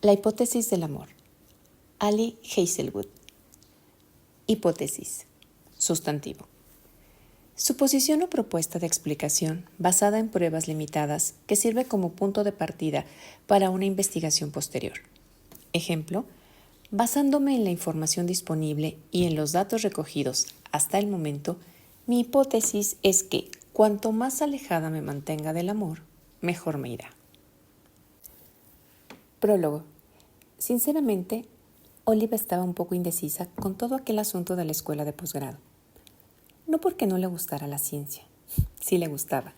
La hipótesis del amor. Ali Hazelwood. Hipótesis. Sustantivo. Suposición o propuesta de explicación basada en pruebas limitadas que sirve como punto de partida para una investigación posterior. Ejemplo, basándome en la información disponible y en los datos recogidos hasta el momento, mi hipótesis es que cuanto más alejada me mantenga del amor, mejor me irá. Prólogo. Sinceramente, Olive estaba un poco indecisa con todo aquel asunto de la escuela de posgrado. No porque no le gustara la ciencia. Sí le gustaba.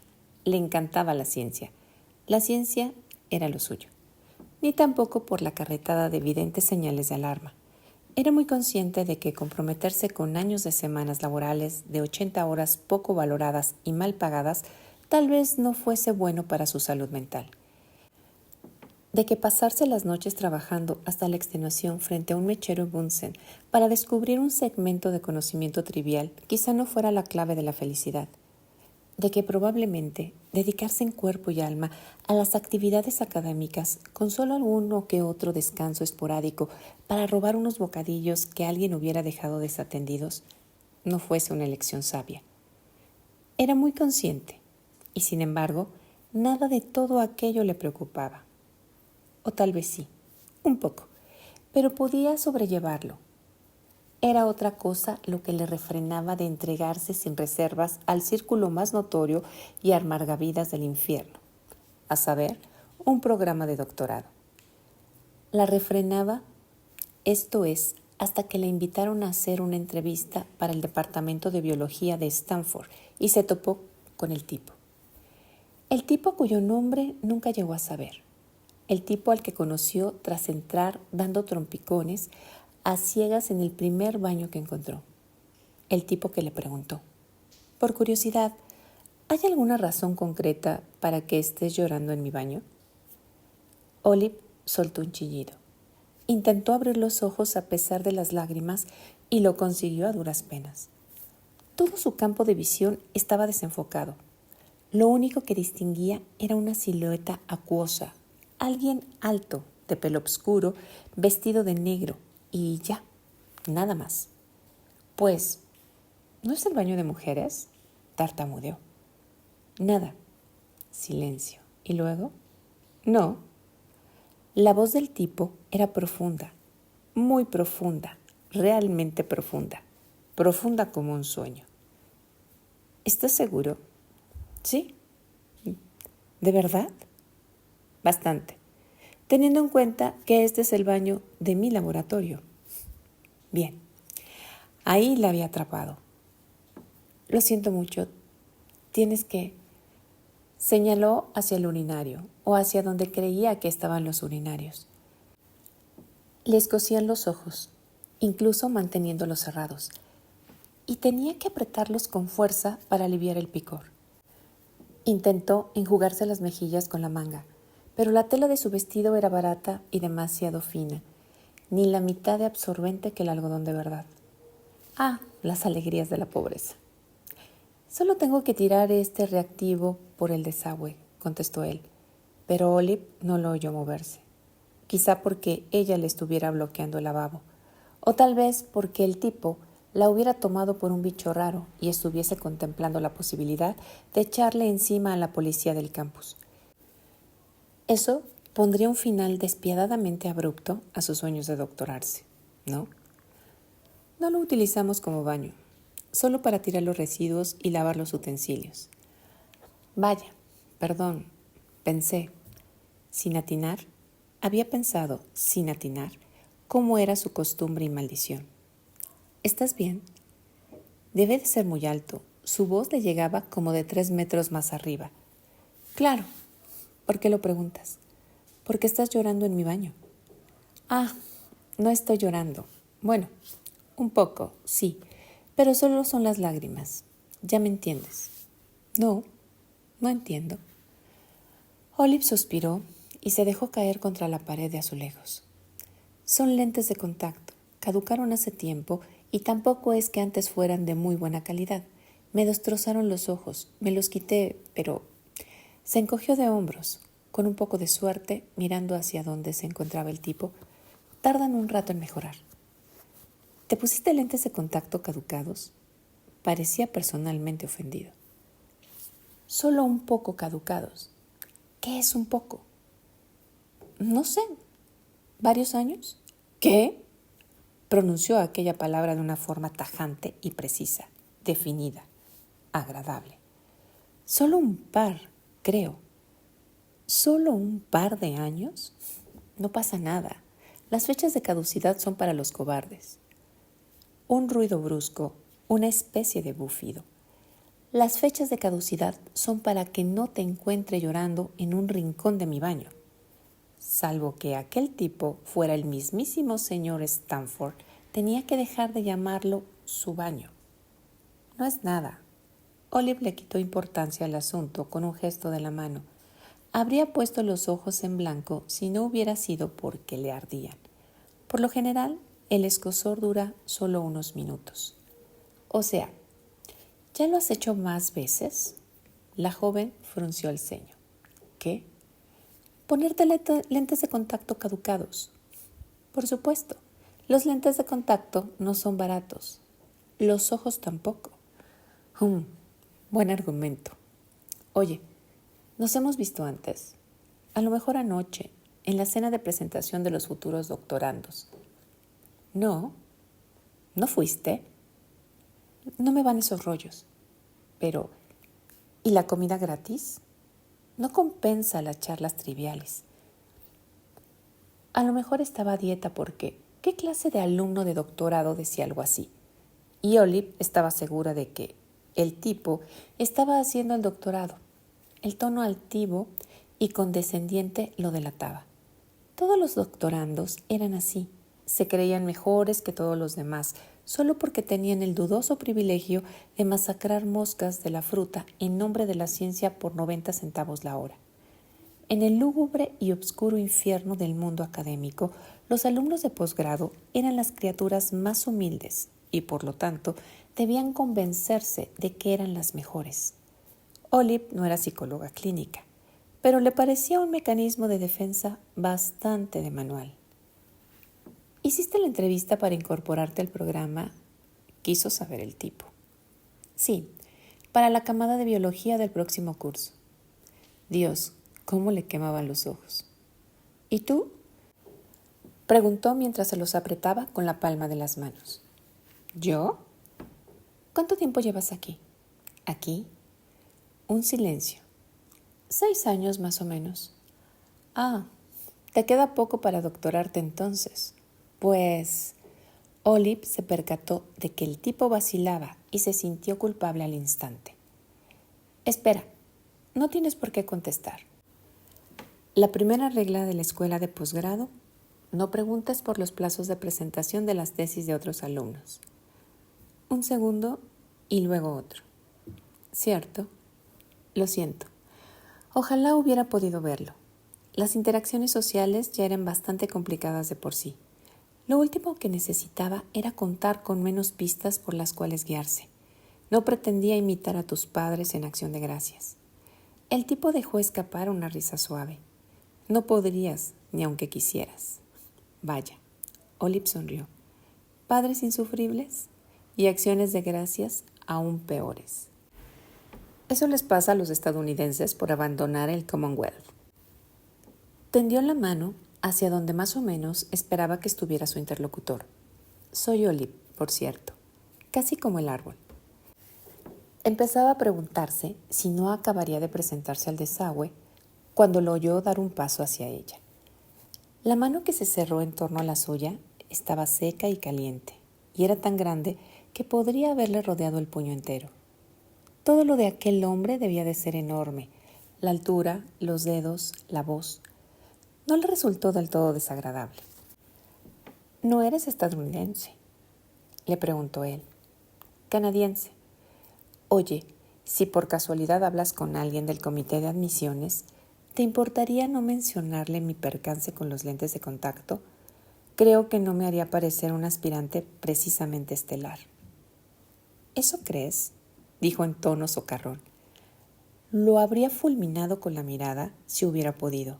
Le encantaba la ciencia. La ciencia era lo suyo. Ni tampoco por la carretada de evidentes señales de alarma. Era muy consciente de que comprometerse con años de semanas laborales de 80 horas poco valoradas y mal pagadas tal vez no fuese bueno para su salud mental. De que pasarse las noches trabajando hasta la extenuación frente a un mechero Bunsen para descubrir un segmento de conocimiento trivial quizá no fuera la clave de la felicidad. De que probablemente dedicarse en cuerpo y alma a las actividades académicas con solo alguno que otro descanso esporádico para robar unos bocadillos que alguien hubiera dejado desatendidos no fuese una elección sabia. Era muy consciente y, sin embargo, nada de todo aquello le preocupaba. O tal vez sí, un poco, pero podía sobrellevarlo. Era otra cosa lo que le refrenaba de entregarse sin reservas al círculo más notorio y amargavidas del infierno, a saber, un programa de doctorado. La refrenaba, esto es, hasta que le invitaron a hacer una entrevista para el Departamento de Biología de Stanford y se topó con el tipo. El tipo cuyo nombre nunca llegó a saber. El tipo al que conoció tras entrar dando trompicones a ciegas en el primer baño que encontró. El tipo que le preguntó, por curiosidad, ¿hay alguna razón concreta para que estés llorando en mi baño? Olive soltó un chillido. Intentó abrir los ojos a pesar de las lágrimas y lo consiguió a duras penas. Todo su campo de visión estaba desenfocado. Lo único que distinguía era una silueta acuosa, alguien alto, de pelo oscuro, vestido de negro, y ya, nada más. Pues, ¿no es el baño de mujeres? Tartamudeó. Nada. Silencio. ¿Y luego? No. La voz del tipo era profunda, muy profunda, realmente profunda, profunda como un sueño. ¿Estás seguro? Sí. ¿De verdad? Bastante, teniendo en cuenta que este es el baño de mi laboratorio. Bien, ahí la había atrapado. Lo siento mucho, tienes que... Señaló hacia el urinario, o hacia donde creía que estaban los urinarios. Le escocían los ojos, incluso manteniéndolos cerrados, y tenía que apretarlos con fuerza para aliviar el picor. Intentó enjugarse las mejillas con la manga, pero la tela de su vestido era barata y demasiado fina, ni la mitad de absorbente que el algodón de verdad. Ah, las alegrías de la pobreza. Solo tengo que tirar este reactivo por el desagüe, contestó él, pero Olive no lo oyó moverse. Quizá porque ella le estuviera bloqueando el lavabo, o tal vez porque el tipo la hubiera tomado por un bicho raro y estuviese contemplando la posibilidad de echarle encima a la policía del campus. Eso pondría un final despiadadamente abrupto a sus sueños de doctorarse, ¿no? No lo utilizamos como baño, solo para tirar los residuos y lavar los utensilios. Vaya, perdón, pensé, sin atinar, había pensado, sin atinar, cómo era su costumbre y maldición. ¿Estás bien? Debe de ser muy alto. Su voz le llegaba como de 3 metros más arriba. Claro. ¿Por qué lo preguntas? ¿Por qué estás llorando en mi baño? Ah, no estoy llorando. Bueno, un poco, sí, pero solo son las lágrimas. Ya me entiendes. No, no entiendo. Olive suspiró y se dejó caer contra la pared de azulejos. Son lentes de contacto. Caducaron hace tiempo y tampoco es que antes fueran de muy buena calidad. Me destrozaron los ojos, me los quité, pero... Se encogió de hombros. con un poco de suerte, mirando hacia donde se encontraba el tipo, tardan un rato en mejorar. ¿Te pusiste lentes de contacto caducados? Parecía personalmente ofendido. Solo un poco caducados. ¿Qué es un poco? No sé. ¿Varios años? ¿Qué? Pronunció aquella palabra de una forma tajante y precisa, definida, agradable. Solo un par, creo. ¿Solo un par de años? No pasa nada. Las fechas de caducidad son para los cobardes. Un ruido brusco, una especie de bufido. Las fechas de caducidad son para que no te encuentre llorando en un rincón de mi baño. Salvo que aquel tipo fuera el mismísimo señor Stanford, tenía que dejar de llamarlo su baño. No es nada. Olive le quitó importancia al asunto con un gesto de la mano. Habría puesto los ojos en blanco si no hubiera sido porque le ardían. Por lo general, el escozor dura solo unos minutos. O sea, ¿ya lo has hecho más veces? La joven frunció el ceño. ¿Qué? Ponerte lentes de contacto caducados. Por supuesto, los lentes de contacto no son baratos. Los ojos tampoco. Buen argumento. Oye, ¿nos hemos visto antes? A lo mejor anoche, en la cena de presentación de los futuros doctorandos. No, ¿no fuiste? No me van esos rollos. Pero, ¿y la comida gratis? No compensa las charlas triviales. A lo mejor estaba a dieta porque, ¿qué clase de alumno de doctorado decía algo así? Y Olive estaba segura de que el tipo estaba haciendo el doctorado. El tono altivo y condescendiente lo delataba. Todos los doctorandos eran así. Se creían mejores que todos los demás, solo porque tenían el dudoso privilegio de masacrar moscas de la fruta en nombre de la ciencia por 90 centavos la hora. En el lúgubre y obscuro infierno del mundo académico, los alumnos de posgrado eran las criaturas más humildes y, por lo tanto, debían convencerse de que eran las mejores. Olive no era psicóloga clínica, pero le parecía un mecanismo de defensa bastante de manual. ¿Hiciste la entrevista para incorporarte al programa? Quiso saber el tipo. Sí, para la camada de biología del próximo curso. Dios, cómo le quemaban los ojos. ¿Y tú? Preguntó mientras se los apretaba con la palma de las manos. ¿Yo? ¿Cuánto tiempo llevas aquí? ¿Aquí? Un silencio. 6 años más o menos. Ah, te queda poco para doctorarte entonces. Pues Olive se percató de que el tipo vacilaba y se sintió culpable al instante. Espera, no tienes por qué contestar. La primera regla de la escuela de posgrado: no preguntes por los plazos de presentación de las tesis de otros alumnos. Un segundo y luego otro. ¿Cierto? Lo siento. Ojalá hubiera podido verlo. Las interacciones sociales ya eran bastante complicadas de por sí. Lo último que necesitaba era contar con menos pistas por las cuales guiarse. No pretendía imitar a tus padres en acción de gracias. El tipo dejó escapar una risa suave. No podrías, ni aunque quisieras. Vaya, Olive sonrió. Padres insufribles y acciones de gracias aún peores. Eso les pasa a los estadounidenses por abandonar el Commonwealth. Tendió la mano hacia donde más o menos esperaba que estuviera su interlocutor. Soy Olive, por cierto, casi como el árbol. Empezaba a preguntarse si no acabaría de presentarse al desagüe cuando lo oyó dar un paso hacia ella. La mano que se cerró en torno a la suya estaba seca y caliente, y era tan grande que podría haberle rodeado el puño entero. Todo lo de aquel hombre debía de ser enorme: la altura, los dedos, la voz. No le resultó del todo desagradable. ¿No eres estadounidense?, le preguntó él. Canadiense. Oye, si por casualidad hablas con alguien del comité de admisiones, ¿te importaría no mencionarle mi percance con los lentes de contacto? Creo que no me haría parecer un aspirante precisamente estelar. ¿Eso crees?, dijo en tono socarrón. lo habría fulminado con la mirada si hubiera podido,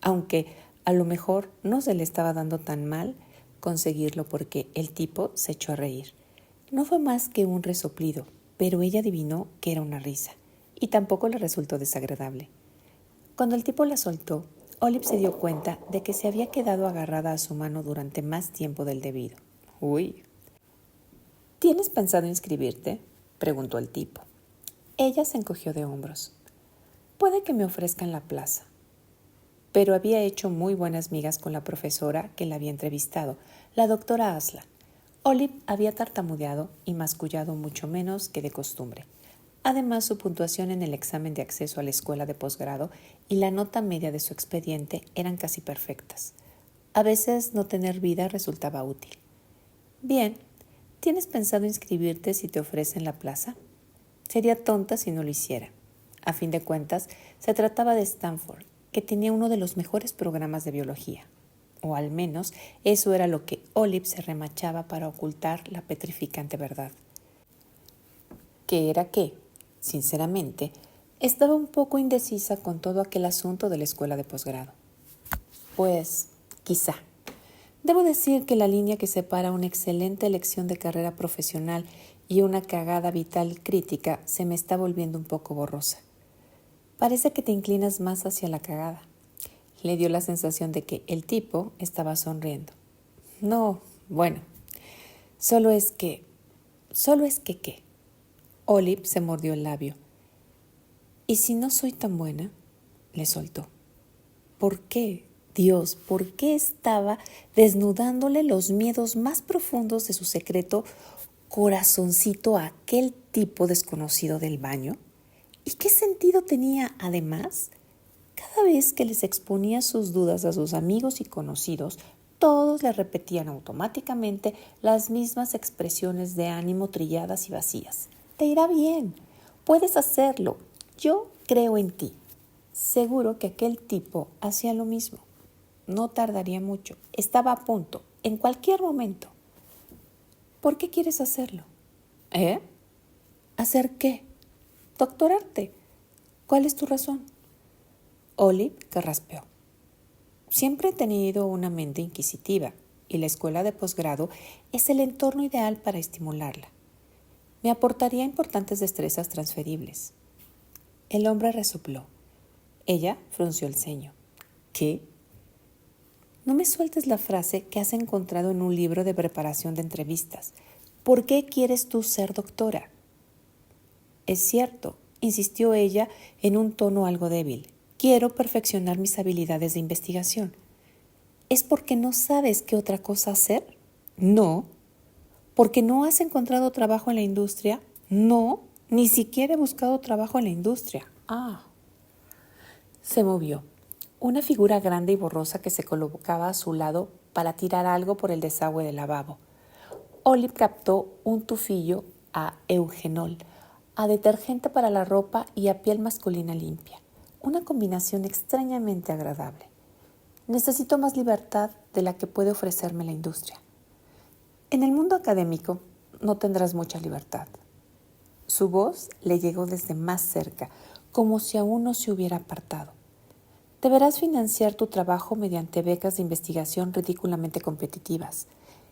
aunque a lo mejor no se le estaba dando tan mal conseguirlo porque el tipo se echó a reír. No fue más que un resoplido, pero ella adivinó que era una risa, y tampoco le resultó desagradable. Cuando el tipo la soltó, Olive se dio cuenta de que se había quedado agarrada a su mano durante más tiempo del debido. Uy. ¿Tienes pensado inscribirte?, preguntó el tipo. Ella se encogió de hombros. Puede que me ofrezcan la plaza. Pero había hecho muy buenas migas con la profesora que la había entrevistado, la doctora Aslan. Olive había tartamudeado y mascullado mucho menos que de costumbre. Además, su puntuación en el examen de acceso a la escuela de posgrado y la nota media de su expediente eran casi perfectas. A veces no tener vida resultaba útil. Bien, ¿tienes pensado inscribirte si te ofrecen la plaza? Sería tonta si no lo hiciera. A fin de cuentas, se trataba de Stanford, que tenía uno de los mejores programas de biología. O al menos eso era lo que Olive se remachaba para ocultar la petrificante verdad. Que era que, sinceramente, estaba un poco indecisa con todo aquel asunto de la escuela de posgrado. Pues, quizá. Debo decir que la línea que separa una excelente elección de carrera profesional y una cagada vital crítica se me está volviendo un poco borrosa. Parece que te inclinas más hacia la cagada. Le dio la sensación de que el tipo estaba sonriendo. No, bueno, solo es que ¿qué? Olive se mordió el labio. ¿Y si no soy tan buena? Le soltó. ¿Por qué? Dios, ¿por qué estaba desnudándole los miedos más profundos de su secreto corazoncito a aquel tipo desconocido del baño? ¿Y qué sentido tenía, además? Cada vez que les exponía sus dudas a sus amigos y conocidos, todos le repetían automáticamente las mismas expresiones de ánimo trilladas y vacías. Te irá bien, puedes hacerlo, yo creo en ti. Seguro que aquel tipo hacía lo mismo. No tardaría mucho, estaba a punto, en cualquier momento. ¿Por qué quieres hacerlo? ¿Eh? ¿Hacer qué? Doctorarte. ¿Cuál es tu razón? Olive carraspeó. Siempre he tenido una mente inquisitiva y la escuela de posgrado es el entorno ideal para estimularla. Me aportaría importantes destrezas transferibles. El hombre resopló. Ella frunció el ceño. ¿Qué? No me sueltes la frase que has encontrado en un libro de preparación de entrevistas. ¿Por qué quieres tú ser doctora? Es cierto, insistió ella en un tono algo débil. Quiero perfeccionar mis habilidades de investigación. ¿Es porque no sabes qué otra cosa hacer? No. ¿Porque no has encontrado trabajo en la industria? No, ni siquiera he buscado trabajo en la industria. Se movió. Una figura grande y borrosa que se colocaba a su lado para tirar algo por el desagüe del lavabo. Olive captó un tufillo a eugenol, a detergente para la ropa y a piel masculina limpia. Una combinación extrañamente agradable. Necesito más libertad de la que puede ofrecerme la industria. En el mundo académico no tendrás mucha libertad. Su voz le llegó desde más cerca, como si aún no se hubiera apartado. Deberás financiar tu trabajo mediante becas de investigación ridículamente competitivas.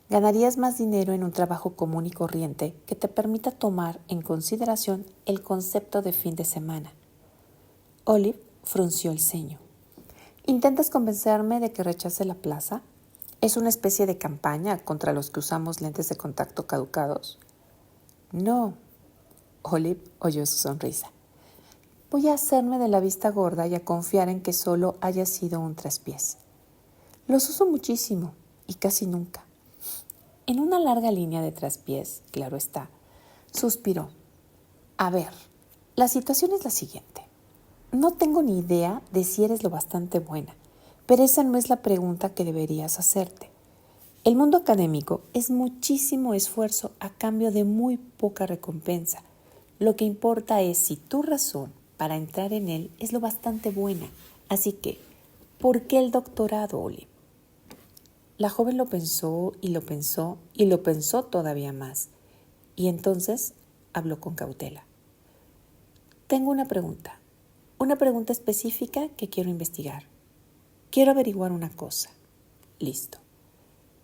Ganarías más dinero en un trabajo común y corriente que te permita tomar en consideración el concepto de fin de semana. Olive frunció el ceño. ¿Intentas convencerme de que rechace la plaza? ¿Es una especie de campaña contra los que usamos lentes de contacto caducados? No. Olive oyó su sonrisa. Voy a hacerme de la vista gorda y a confiar en que solo haya sido un traspiés. Los uso muchísimo y casi nunca. En una larga línea de traspiés, claro está, suspiró. A ver, la situación es la siguiente. No tengo ni idea de si eres lo bastante buena, pero esa no es la pregunta que deberías hacerte. El mundo académico es muchísimo esfuerzo a cambio de muy poca recompensa. Lo que importa es si tu razón para entrar en él es lo bastante buena. Así que, ¿por qué el doctorado, Olive? La joven lo pensó y lo pensó y lo pensó todavía más. Y entonces habló con cautela. Tengo una pregunta específica que quiero investigar. Quiero averiguar una cosa. Listo.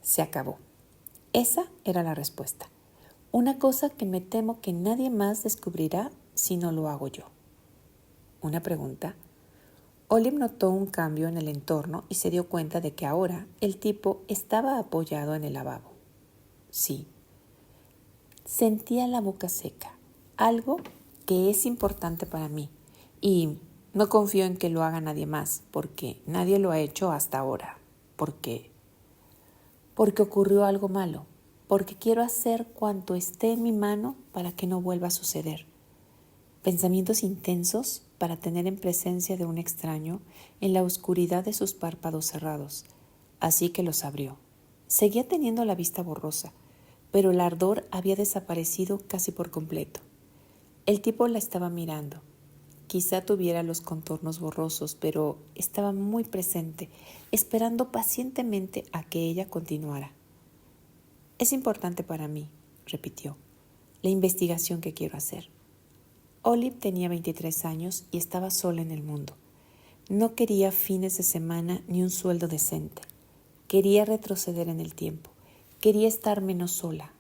Se acabó. Esa era la respuesta. Una cosa que me temo que nadie más descubrirá si no lo hago yo. Una pregunta. Olive notó un cambio en el entorno y se dio cuenta de que ahora el tipo estaba apoyado en el lavabo. Sí. Sentía la boca seca, algo que es importante para mí, y no confío en que lo haga nadie más, porque nadie lo ha hecho hasta ahora. ¿Por qué? Porque ocurrió algo malo, porque quiero hacer cuanto esté en mi mano para que no vuelva a suceder. Pensamientos intensos para tener en presencia de un extraño en la oscuridad de sus párpados cerrados, así que los abrió. Seguía teniendo la vista borrosa, pero el ardor había desaparecido casi por completo. El tipo la estaba mirando. Quizá tuviera los contornos borrosos, pero estaba muy presente, esperando pacientemente a que ella continuara. Es importante para mí, repitió, la investigación que quiero hacer. Olive tenía 23 años y estaba sola en el mundo. No quería fines de semana ni un sueldo decente. Quería retroceder en el tiempo. Quería estar menos sola.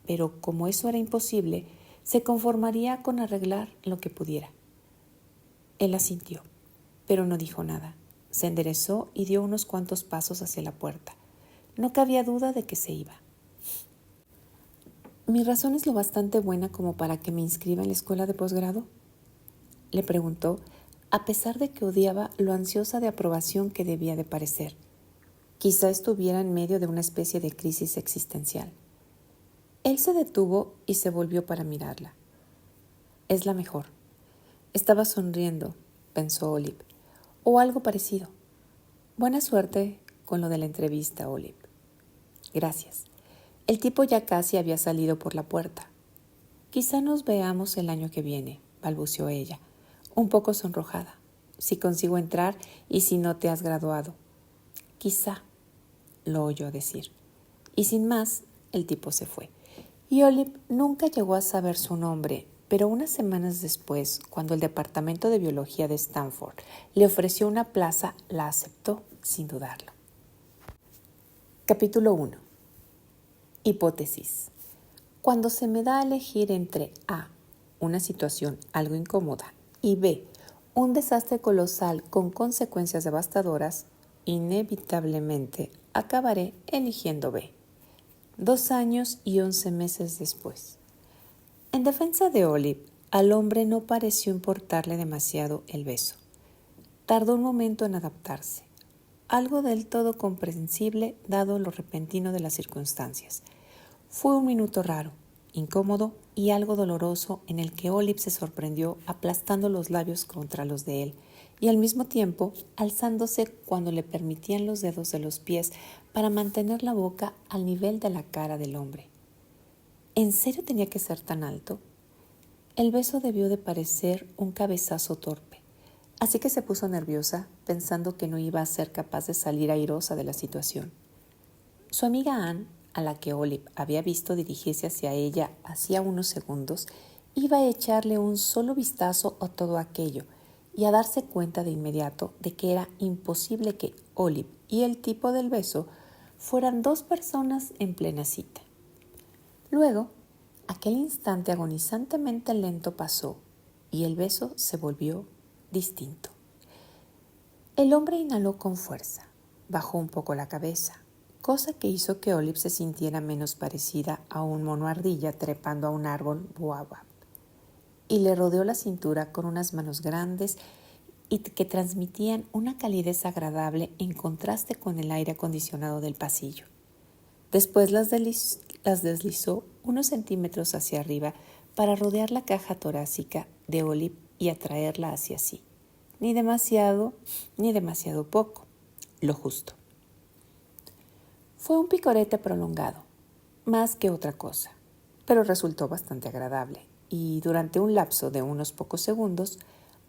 Pero como eso era imposible, se conformaría con arreglar lo que pudiera. Él asintió, pero no dijo nada. Se enderezó y dio unos cuantos pasos hacia la puerta. No cabía duda de que se iba. ¿Mi razón es lo bastante buena como para que me inscriba en la escuela de posgrado?, le preguntó, a pesar de que odiaba lo ansiosa de aprobación que debía de parecer. Quizá estuviera en medio de una especie de crisis existencial. Él se detuvo y se volvió para mirarla. Es la mejor. Estaba sonriendo, pensó Olive, o algo parecido. Buena suerte con lo de la entrevista, Olive. Gracias. El tipo ya casi había salido por la puerta. Quizá nos veamos el año que viene, balbuceó ella, un poco sonrojada. Si consigo entrar y si no te has graduado. Quizá, lo oyó decir. Y sin más, el tipo se fue. Y Olive nunca llegó a saber su nombre, pero unas semanas después, cuando el Departamento de Biología de Stanford le ofreció una plaza, la aceptó sin dudarlo. Capítulo 1. Hipótesis. Cuando se me da a elegir entre A, una situación algo incómoda, y B, un desastre colosal con consecuencias devastadoras, inevitablemente acabaré eligiendo B. 2 años y 11 meses después. En defensa de Olive, al hombre no pareció importarle demasiado el beso. Tardó un momento en adaptarse, algo del todo comprensible dado lo repentino de las circunstancias. Fue un minuto raro, incómodo y algo doloroso en el que Olive se sorprendió aplastando los labios contra los de él y al mismo tiempo alzándose cuando le permitían los dedos de los pies para mantener la boca al nivel de la cara del hombre. ¿En serio tenía que ser tan alto? El beso debió de parecer un cabezazo torpe, así que se puso nerviosa pensando que no iba a ser capaz de salir airosa de la situación. Su amiga Anne, a la que Olive había visto dirigirse hacia ella hacía unos segundos, iba a echarle un solo vistazo a todo aquello y a darse cuenta de inmediato de que era imposible que Olive y el tipo del beso fueran 2 personas en plena cita. Luego, aquel instante agonizantemente lento pasó y el beso se volvió distinto. El hombre inhaló con fuerza, bajó un poco la cabeza, cosa que hizo que Olive se sintiera menos parecida a un mono ardilla trepando a un árbol baobab, y le rodeó la cintura con unas manos grandes y que transmitían una calidez agradable en contraste con el aire acondicionado del pasillo. Después las deslizó unos centímetros hacia arriba para rodear la caja torácica de Olive y atraerla hacia sí. Ni demasiado poco, lo justo. Fue un picorete prolongado, más que otra cosa, pero resultó bastante agradable, y durante un lapso de unos pocos segundos,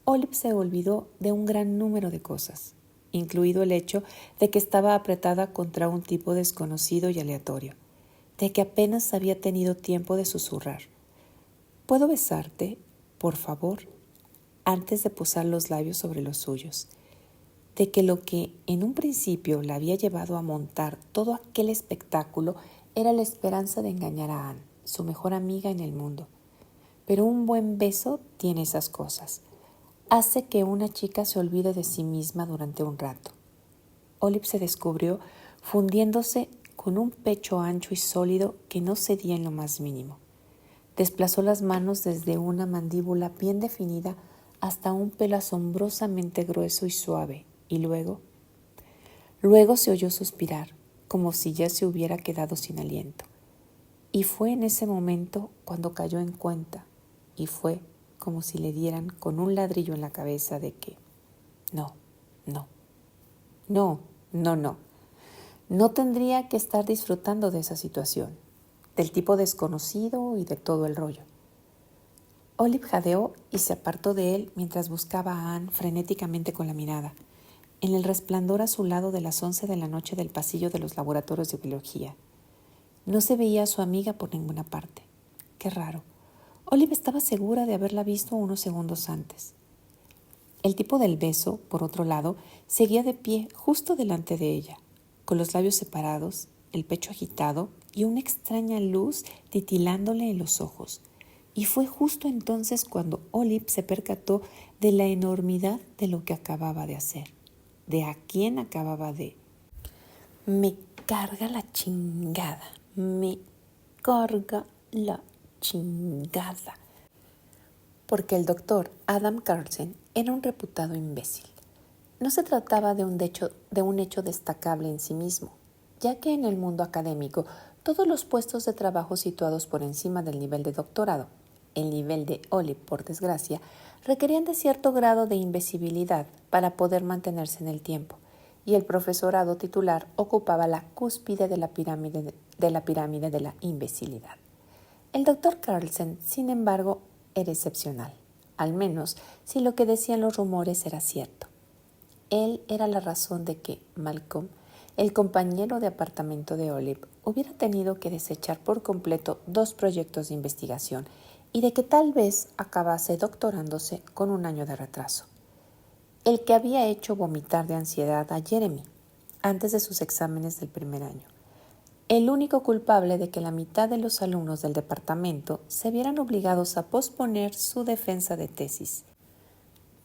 Olive se olvidó de un gran número de cosas, incluido el hecho de que estaba apretada contra un tipo desconocido y aleatorio, de que apenas había tenido tiempo de susurrar. ¿Puedo besarte, por favor? antes de posar los labios sobre los suyos, de que lo que en un principio la había llevado a montar todo aquel espectáculo era la esperanza de engañar a Anne, su mejor amiga en el mundo. Pero un buen beso tiene esas cosas. Hace que una chica se olvide de sí misma durante un rato. Olive se descubrió fundiéndose con un pecho ancho y sólido que no cedía en lo más mínimo. Desplazó las manos desde una mandíbula bien definida hasta un pelo asombrosamente grueso y suave, y luego se oyó suspirar, como si ya se hubiera quedado sin aliento. Y fue en ese momento cuando cayó en cuenta, y fue como si le dieran con un ladrillo en la cabeza de que no, no, no, no, no. No tendría que estar disfrutando de esa situación, del tipo desconocido y de todo el rollo. Olive jadeó y se apartó de él mientras buscaba a Anne frenéticamente con la mirada, en el resplandor azulado de las 11 de la noche del pasillo de los laboratorios de biología. No se veía a su amiga por ninguna parte. Qué raro. Olive estaba segura de haberla visto unos segundos antes. El tipo del beso, por otro lado, seguía de pie justo delante de ella, con los labios separados, el pecho agitado y una extraña luz titilándole en los ojos. Y fue justo entonces cuando Olive se percató de la enormidad de lo que acababa de hacer, de a quién acababa de... Me carga la chingada, me carga la chingada. Porque el doctor Adam Carlsen era un reputado imbécil. No se trataba de un hecho destacable en sí mismo, ya que en el mundo académico todos los puestos de trabajo situados por encima del nivel de doctorado, el nivel de Olive, por desgracia, requerían de cierto grado de invisibilidad para poder mantenerse en el tiempo, y el profesorado titular ocupaba la cúspide de la pirámide de la imbecilidad. El doctor Carlsen, sin embargo, era excepcional, al menos si lo que decían los rumores era cierto. Él era la razón de que Malcolm, el compañero de apartamento de Olive, hubiera tenido que desechar por completo 2 proyectos de investigación y de que tal vez acabase doctorándose con un año de retraso. El que había hecho vomitar de ansiedad a Jeremy antes de sus exámenes del primer año. El único culpable de que la mitad de los alumnos del departamento se vieran obligados a posponer su defensa de tesis.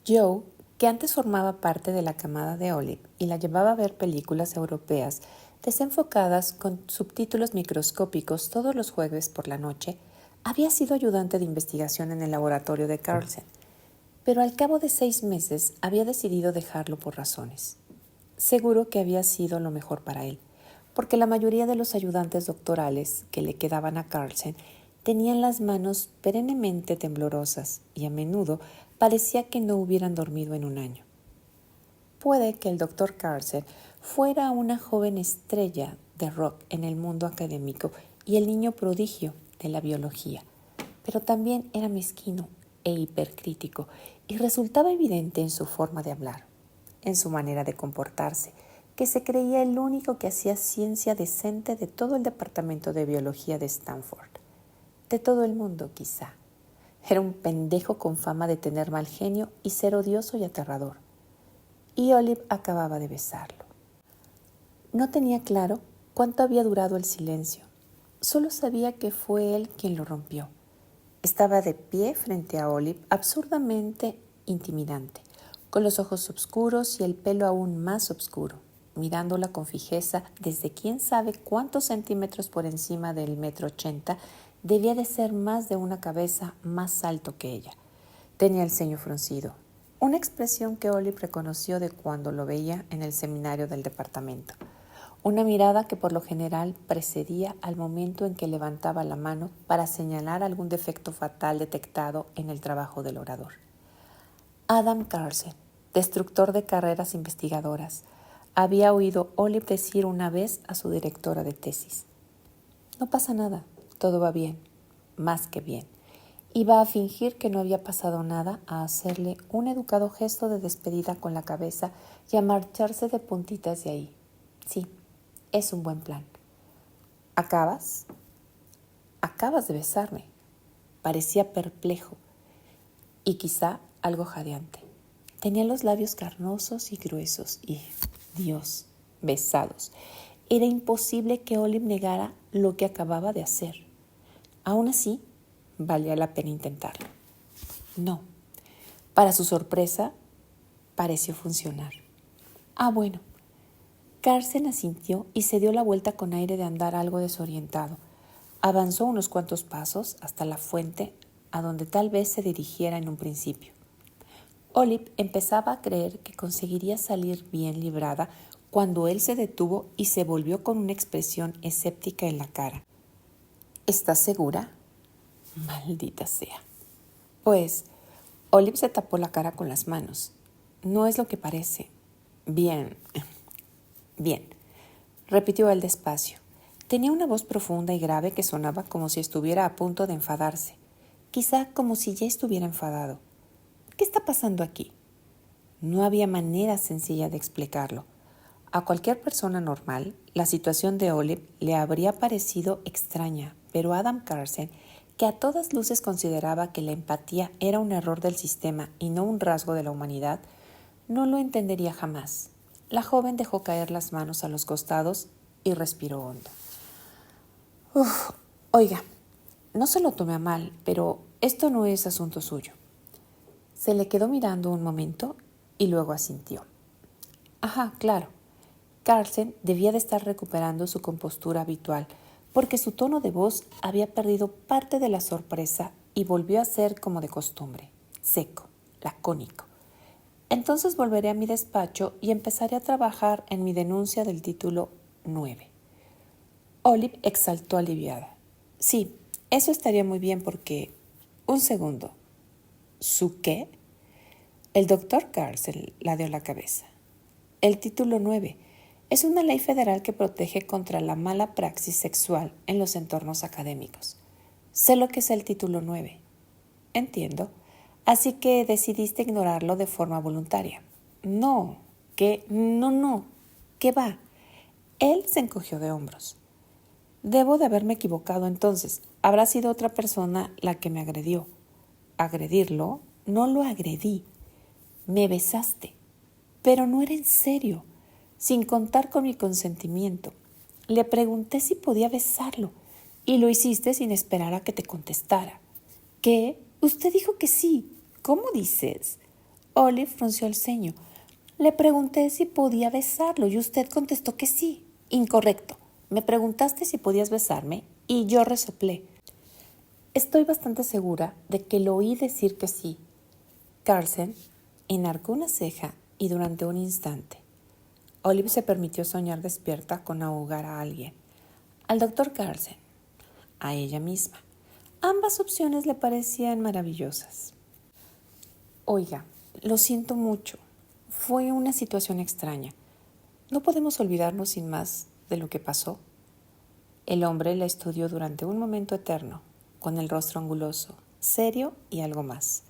Joe, que antes formaba parte de la camada de Olive y la llevaba a ver películas europeas desenfocadas con subtítulos microscópicos todos los jueves por la noche, había sido ayudante de investigación en el laboratorio de Carlsen, pero al cabo de 6 meses había decidido dejarlo por razones. Seguro que había sido lo mejor para él, porque la mayoría de los ayudantes doctorales que le quedaban a Carlsen tenían las manos perennemente temblorosas y a menudo parecía que no hubieran dormido en un año. Puede que el doctor Carlsen fuera una joven estrella de rock en el mundo académico y el niño prodigio de la biología, pero también era mezquino e hipercrítico y resultaba evidente en su forma de hablar, en su manera de comportarse, que se creía el único que hacía ciencia decente de todo el departamento de biología de Stanford. De todo el mundo, quizá. Era un pendejo con fama de tener mal genio y ser odioso y aterrador. Y Olive acababa de besarlo. No tenía claro cuánto había durado el silencio. Solo sabía que fue él quien lo rompió. Estaba de pie frente a Olive, absurdamente intimidante, con los ojos oscuros y el pelo aún más oscuro, mirándola con fijeza desde quién sabe cuántos centímetros por encima del 1,80 m. Debía de ser más de una cabeza más alto que ella. Tenía el ceño fruncido, una expresión que Olive reconoció de cuando lo veía en el seminario del departamento. Una mirada que por lo general precedía al momento en que levantaba la mano para señalar algún defecto fatal detectado en el trabajo del orador. Adam Carlsen, destructor de carreras investigadoras, había oído Olive decir una vez a su directora de tesis: «No pasa nada, todo va bien, más que bien». Iba a fingir que no había pasado nada, a hacerle un educado gesto de despedida con la cabeza y a marcharse de puntitas de ahí. Sí, es un buen plan. ¿Acabas? Acabas de besarme. Parecía perplejo y quizá algo jadeante. Tenía los labios carnosos y gruesos y, Dios, besados. Era imposible que Olive negara lo que acababa de hacer. Aún así, valía la pena intentarlo. No. Para su sorpresa, pareció funcionar. Bueno. Carson asintió y se dio la vuelta con aire de andar algo desorientado. Avanzó unos cuantos pasos hasta la fuente a donde tal vez se dirigiera en un principio. Olive empezaba a creer que conseguiría salir bien librada cuando él se detuvo y se volvió con una expresión escéptica en la cara. ¿Estás segura? Maldita sea. Pues, Olive se tapó la cara con las manos. No es lo que parece. Bien, repitió él despacio. Tenía una voz profunda y grave que sonaba como si estuviera a punto de enfadarse. Quizá como si ya estuviera enfadado. ¿Qué está pasando aquí? No había manera sencilla de explicarlo. A cualquier persona normal, la situación de Olive le habría parecido extraña, pero Adam Carson, que a todas luces consideraba que la empatía era un error del sistema y no un rasgo de la humanidad, no lo entendería jamás. La joven dejó caer las manos a los costados y respiró hondo. Oiga, no se lo tome a mal, pero esto no es asunto suyo. Se le quedó mirando un momento y luego asintió. Ajá, claro. Carson debía de estar recuperando su compostura habitual, porque su tono de voz había perdido parte de la sorpresa y volvió a ser como de costumbre, seco, lacónico. Entonces volveré a mi despacho y empezaré a trabajar en mi denuncia del título 9. Olive exhaltó aliviada. Sí, eso estaría muy bien porque... Un segundo. ¿Su qué? El doctor Carson ladeó la cabeza. El título 9 es una ley federal que protege contra la mala praxis sexual en los entornos académicos. Sé lo que es el título 9. Entiendo. Así que decidiste ignorarlo de forma voluntaria. No, ¿qué va? Él se encogió de hombros. Debo de haberme equivocado entonces. Habrá sido otra persona la que me agredió. ¿Agredirlo? No lo agredí. Me besaste. Pero no era en serio, sin contar con mi consentimiento. Le pregunté si podía besarlo y lo hiciste sin esperar a que te contestara. ¿Qué? Usted dijo que sí. ¿Cómo dices? Olive frunció el ceño. Le pregunté si podía besarlo y usted contestó que sí. Incorrecto. Me preguntaste si podías besarme y yo resoplé. Estoy bastante segura de que lo oí decir que sí. Carson enarcó una ceja y durante un instante, Olive se permitió soñar despierta con ahogar a alguien. Al doctor Carson, a ella misma. Ambas opciones le parecían maravillosas. Oiga, lo siento mucho. Fue una situación extraña. ¿No podemos olvidarnos sin más de lo que pasó? El hombre la estudió durante un momento eterno, con el rostro anguloso, serio y algo más.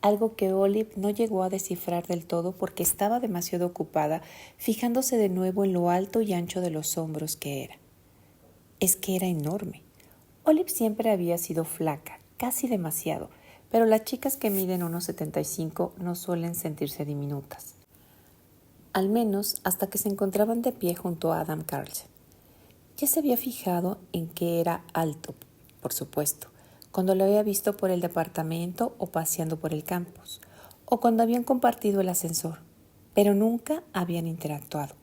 Algo que Olive no llegó a descifrar del todo porque estaba demasiado ocupada fijándose de nuevo en lo alto y ancho de los hombros que era. Es que era enorme. Olive siempre había sido flaca, casi demasiado, pero las chicas que miden unos 75 no suelen sentirse diminutas. Al menos hasta que se encontraban de pie junto a Adam Carson. Ya se había fijado en que era alto, por supuesto, cuando lo había visto por el departamento o paseando por el campus, o cuando habían compartido el ascensor, pero nunca habían interactuado,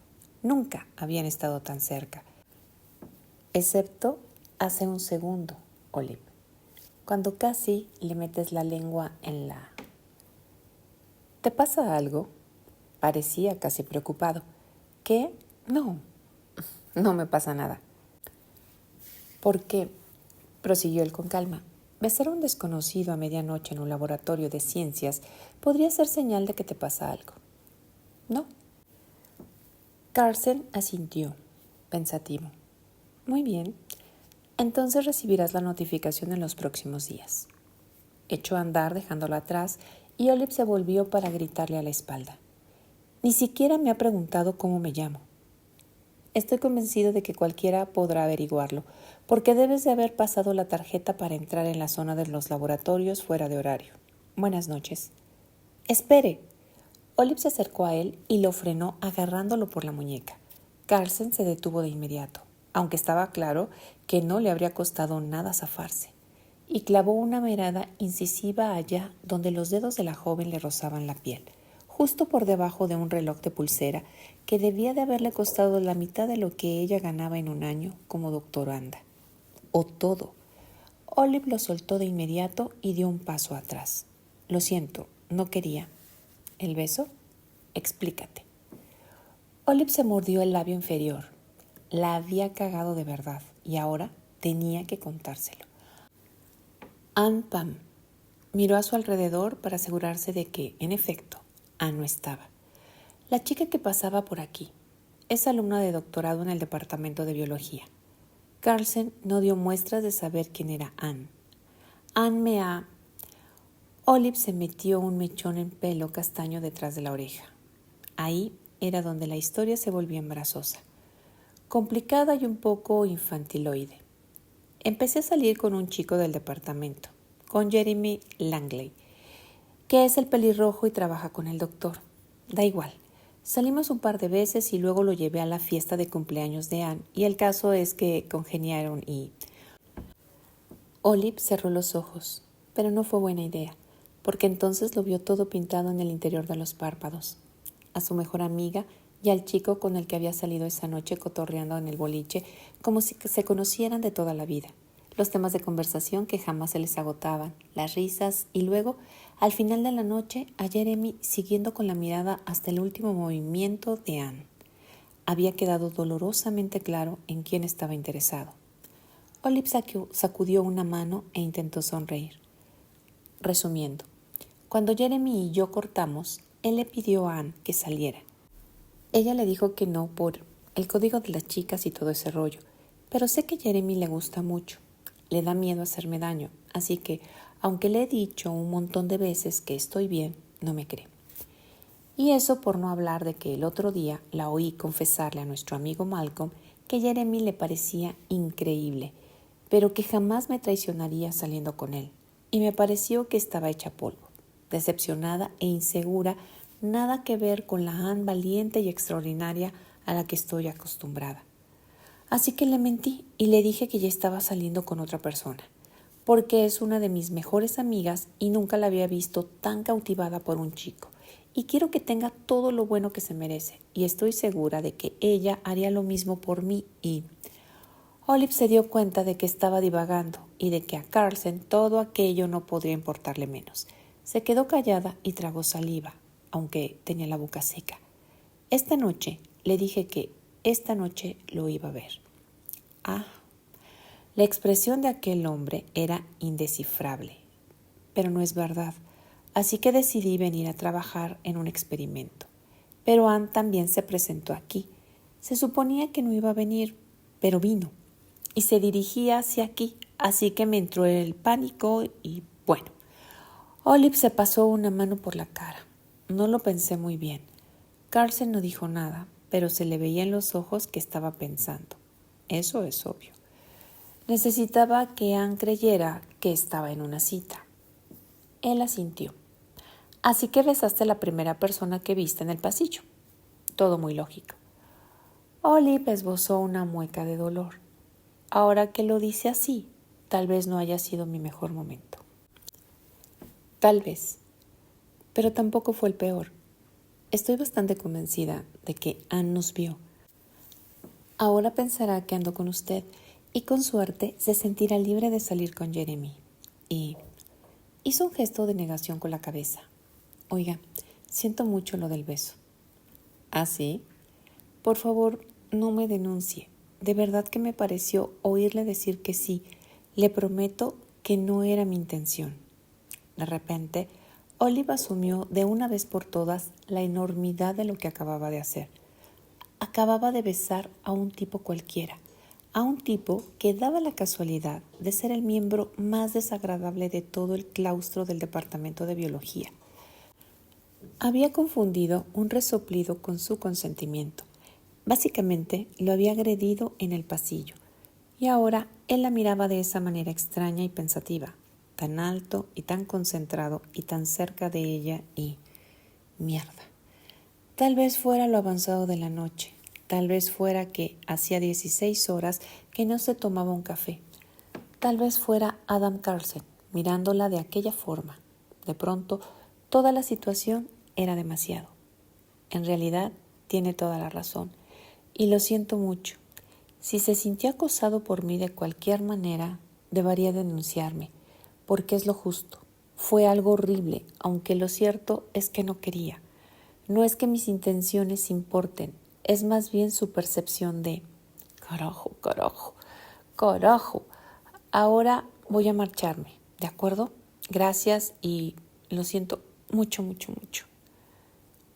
nunca habían estado tan cerca, excepto hace un segundo, Olive, cuando casi le metes la lengua en la... ¿Te pasa algo? Parecía casi preocupado. ¿Qué? No me pasa nada. ¿Por qué? Prosiguió él con calma. Besar a un desconocido a medianoche en un laboratorio de ciencias podría ser señal de que te pasa algo. ¿No? Carson asintió, pensativo. Muy bien. Entonces recibirás la notificación en los próximos días. Echó a andar dejándolo atrás y Olive se volvió para gritarle a la espalda. Ni siquiera me ha preguntado cómo me llamo. Estoy convencido de que cualquiera podrá averiguarlo, porque debes de haber pasado la tarjeta para entrar en la zona de los laboratorios fuera de horario. Buenas noches. «Espere». Olive se acercó a él y lo frenó agarrándolo por la muñeca. Carlsen se detuvo de inmediato, aunque estaba claro que no le habría costado nada zafarse, y clavó una mirada incisiva allá donde los dedos de la joven le rozaban la piel, justo por debajo de un reloj de pulsera que debía de haberle costado la mitad de lo que ella ganaba en un año como doctoranda. O todo. Olive lo soltó de inmediato y dio un paso atrás. «Lo siento, no quería». «¿El beso? Explícate». Olive se mordió el labio inferior. La había cagado de verdad y ahora tenía que contárselo. Ann Pam miró a su alrededor para asegurarse de que, en efecto, Ann no estaba. La chica que pasaba por aquí es alumna de doctorado en el departamento de biología. Carlsen no dio muestras de saber quién era Ann. Ann me ha... Olive se metió un mechón en pelo castaño detrás de la oreja. Ahí era donde la historia se volvía embarazosa, complicada y un poco infantiloide. Empecé a salir con un chico del departamento, con Jeremy Langley, que es el pelirrojo y trabaja con el doctor. Da igual. Salimos un par de veces y luego lo llevé a la fiesta de cumpleaños de Ann, y el caso es que congeniaron y... Olive cerró los ojos, pero no fue buena idea, porque entonces lo vio todo pintado en el interior de los párpados. A su mejor amiga y al chico con el que había salido esa noche cotorreando en el boliche, como si se conocieran de toda la vida. Los temas de conversación que jamás se les agotaban, las risas y luego, al final de la noche, a Jeremy siguiendo con la mirada hasta el último movimiento de Ann. Había quedado dolorosamente claro en quién estaba interesado. Olive sacudió una mano e intentó sonreír. Resumiendo, cuando Jeremy y yo cortamos, él le pidió a Ann que saliera. Ella le dijo que no por el código de las chicas y todo ese rollo, pero sé que Jeremy le gusta mucho. Le da miedo hacerme daño, así que, aunque le he dicho un montón de veces que estoy bien, no me cree. Y eso por no hablar de que el otro día la oí confesarle a nuestro amigo Malcolm que Jeremy le parecía increíble, pero que jamás me traicionaría saliendo con él. Y me pareció que estaba hecha polvo, decepcionada e insegura, nada que ver con la Ann valiente y extraordinaria a la que estoy acostumbrada. Así que le mentí y le dije que ya estaba saliendo con otra persona, porque es una de mis mejores amigas y nunca la había visto tan cautivada por un chico. Y quiero que tenga todo lo bueno que se merece, y estoy segura de que ella haría lo mismo por mí y... Olive se dio cuenta de que estaba divagando y de que a Carlsen todo aquello no podría importarle menos. Se quedó callada y tragó saliva, aunque tenía la boca seca. Esta noche le dije que esta noche lo iba a ver. Ah, la expresión de aquel hombre era indescifrable, pero no es verdad, así que decidí venir a trabajar en un experimento. Pero Ann también se presentó aquí. Se suponía que no iba a venir, pero vino. Y se dirigía hacia aquí, así que me entró el pánico y bueno. Olive se pasó una mano por la cara. No lo pensé muy bien. Carlsen no dijo nada, pero se le veía en los ojos que estaba pensando. Eso es obvio. Necesitaba que Ann creyera que estaba en una cita. Él asintió. Así que besaste a la primera persona que viste en el pasillo. Todo muy lógico. Olive esbozó una mueca de dolor. Ahora que lo dice así, tal vez no haya sido mi mejor momento. Tal vez, pero tampoco fue el peor. Estoy bastante convencida de que Ann nos vio. Ahora pensará que ando con usted y con suerte se sentirá libre de salir con Jeremy. Y hizo un gesto de negación con la cabeza. Oiga, siento mucho lo del beso. ¿Ah, sí? Por favor, no me denuncie. De verdad que me pareció oírle decir que sí. Le prometo que no era mi intención. De repente, Olive asumió de una vez por todas la enormidad de lo que acababa de hacer. Acababa de besar a un tipo cualquiera, a un tipo que daba la casualidad de ser el miembro más desagradable de todo el claustro del departamento de biología. Había confundido un resoplido con su consentimiento. Básicamente lo había agredido en el pasillo, y ahora él la miraba de esa manera extraña y pensativa, tan alto y tan concentrado y tan cerca de ella y... Mierda. Tal vez fuera lo avanzado de la noche. Tal vez fuera que hacía 16 horas que no se tomaba un café. Tal vez fuera Adam Carlsen mirándola de aquella forma. De pronto, toda la situación era demasiado. En realidad, tiene toda la razón. Y lo siento mucho. Si se sintió acosado por mí de cualquier manera, debería denunciarme, porque es lo justo. Fue algo horrible, aunque lo cierto es que no quería. No es que mis intenciones importen, es más bien su percepción de carajo. Ahora voy a marcharme, ¿de acuerdo? Gracias y lo siento mucho.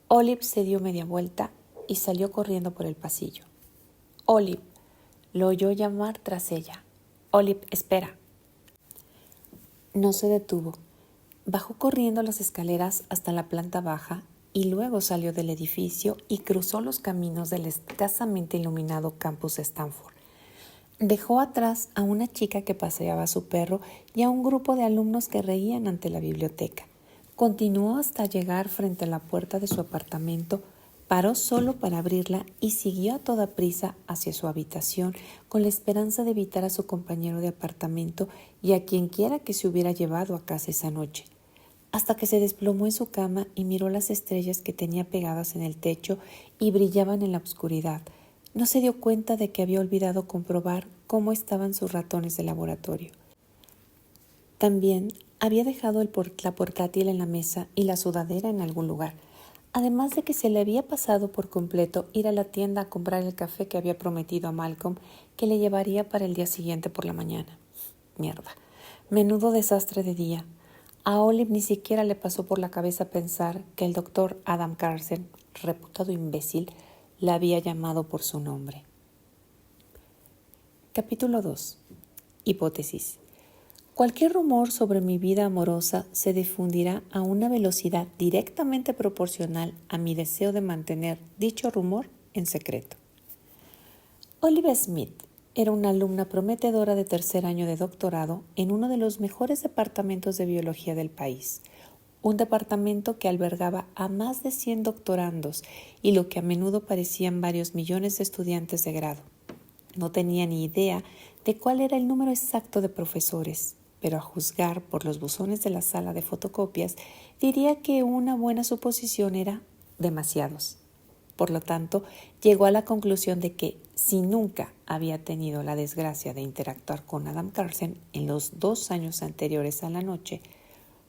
Olive se dio media vuelta y salió corriendo por el pasillo. Olive, lo oyó llamar tras ella. Olive, espera. No se detuvo. Bajó corriendo las escaleras hasta la planta baja y luego salió del edificio y cruzó los caminos del escasamente iluminado campus de Stanford. Dejó atrás a una chica que paseaba a su perro y a un grupo de alumnos que reían ante la biblioteca. Continuó hasta llegar frente a la puerta de su apartamento, paró solo para abrirla y siguió a toda prisa hacia su habitación con la esperanza de evitar a su compañero de apartamento y a quien quiera que se hubiera llevado a casa esa noche. Hasta que se desplomó en su cama y miró las estrellas que tenía pegadas en el techo y brillaban en la oscuridad. No se dio cuenta de que había olvidado comprobar cómo estaban sus ratones de laboratorio. También había dejado la portátil en la mesa y la sudadera en algún lugar, además de que se le había pasado por completo ir a la tienda a comprar el café que había prometido a Malcolm que le llevaría para el día siguiente por la mañana. Mierda, menudo desastre de día. A Olive ni siquiera le pasó por la cabeza pensar que el doctor Adam Carlsen, reputado imbécil, la había llamado por su nombre. Capítulo 2. Hipótesis. Cualquier rumor sobre mi vida amorosa se difundirá a una velocidad directamente proporcional a mi deseo de mantener dicho rumor en secreto. Olive Smith era una alumna prometedora de tercer año de doctorado en uno de los mejores departamentos de biología del país, un departamento que albergaba a más de 100 doctorandos y lo que a menudo parecían varios millones de estudiantes de grado. No tenía ni idea de cuál era el número exacto de profesores, pero a juzgar por los buzones de la sala de fotocopias, diría que una buena suposición era demasiados. Por lo tanto, llegó a la conclusión de que, si nunca había tenido la desgracia de interactuar con Adam Carlsen en los 2 años anteriores a la noche,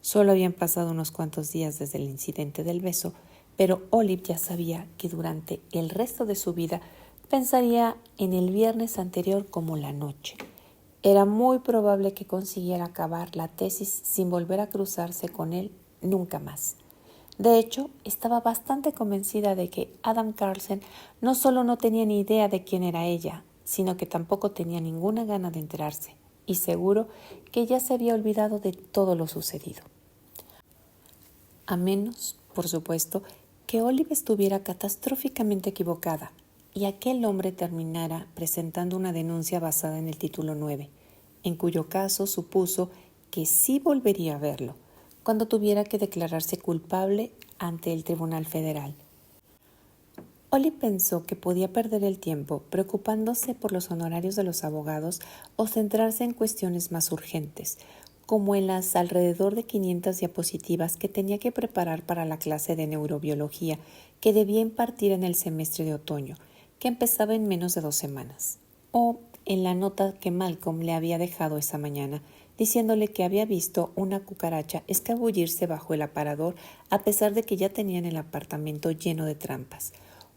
solo habían pasado unos cuantos días desde el incidente del beso, pero Olive ya sabía que durante el resto de su vida pensaría en el viernes anterior como la noche. Era muy probable que consiguiera acabar la tesis sin volver a cruzarse con él nunca más. De hecho, estaba bastante convencida de que Adam Carlsen no solo no tenía ni idea de quién era ella, sino que tampoco tenía ninguna gana de enterarse, y seguro que ya se había olvidado de todo lo sucedido. A menos, por supuesto, que Olive estuviera catastróficamente equivocada y aquel hombre terminara presentando una denuncia basada en el título 9, en cuyo caso supuso que sí volvería a verlo, cuando tuviera que declararse culpable ante el Tribunal Federal. Olive pensó que podía perder el tiempo preocupándose por los honorarios de los abogados o centrarse en cuestiones más urgentes, como en las alrededor de 500 diapositivas que tenía que preparar para la clase de neurobiología que debía impartir en el semestre de otoño, que empezaba en menos de 2 semanas, o en la nota que Malcolm le había dejado esa mañana, diciéndole que había visto una cucaracha escabullirse bajo el aparador a pesar de que ya tenían el apartamento lleno de trampas.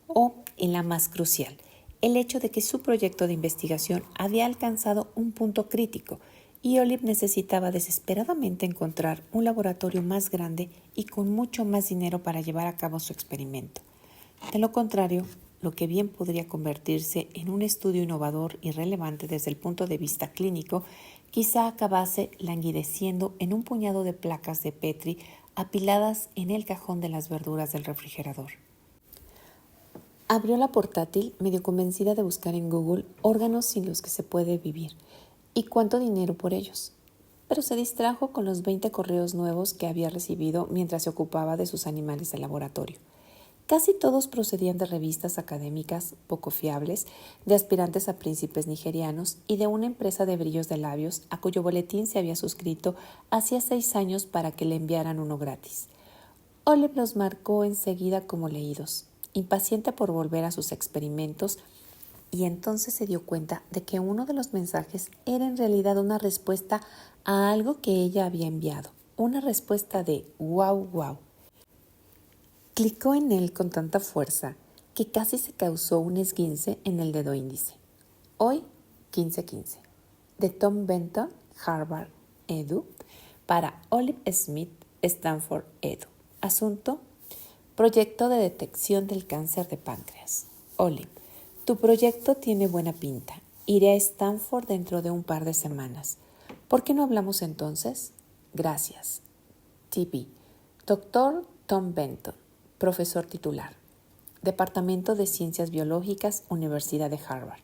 O, en la más crucial, el hecho de que su proyecto de investigación había alcanzado un punto crítico y Olive necesitaba desesperadamente encontrar un laboratorio más grande y con mucho más dinero para llevar a cabo su experimento. De lo contrario, lo que bien podría convertirse en un estudio innovador y relevante desde el punto de vista clínico, quizá acabase languideciendo en un puñado de placas de Petri apiladas en el cajón de las verduras del refrigerador. Abrió la portátil, medio convencida de buscar en Google órganos sin los que se puede vivir y cuánto dinero por ellos. pero se distrajo con los 20 correos nuevos que había recibido mientras se ocupaba de sus animales de laboratorio. Casi todos procedían de revistas académicas poco fiables, de aspirantes a príncipes nigerianos y de una empresa de brillos de labios a cuyo boletín se había suscrito hacía 6 años para que le enviaran uno gratis. Olive los marcó enseguida como leídos, impaciente por volver a sus experimentos, y entonces se dio cuenta de que uno de los mensajes era en realidad una respuesta a algo que ella había enviado, una respuesta de wow, wow. Clicó en él con tanta fuerza que casi se causó un esguince en el dedo índice. Hoy, 15:15, de Tom Benton, Harvard Edu, para Olive Smith, Stanford Edu. Asunto: proyecto de detección del cáncer de páncreas. Olive, tu proyecto tiene buena pinta. Iré a Stanford dentro de un par de semanas. ¿Por qué no hablamos entonces? Gracias. TB. Dr. Tom Benton, profesor titular. Departamento de Ciencias Biológicas, Universidad de Harvard.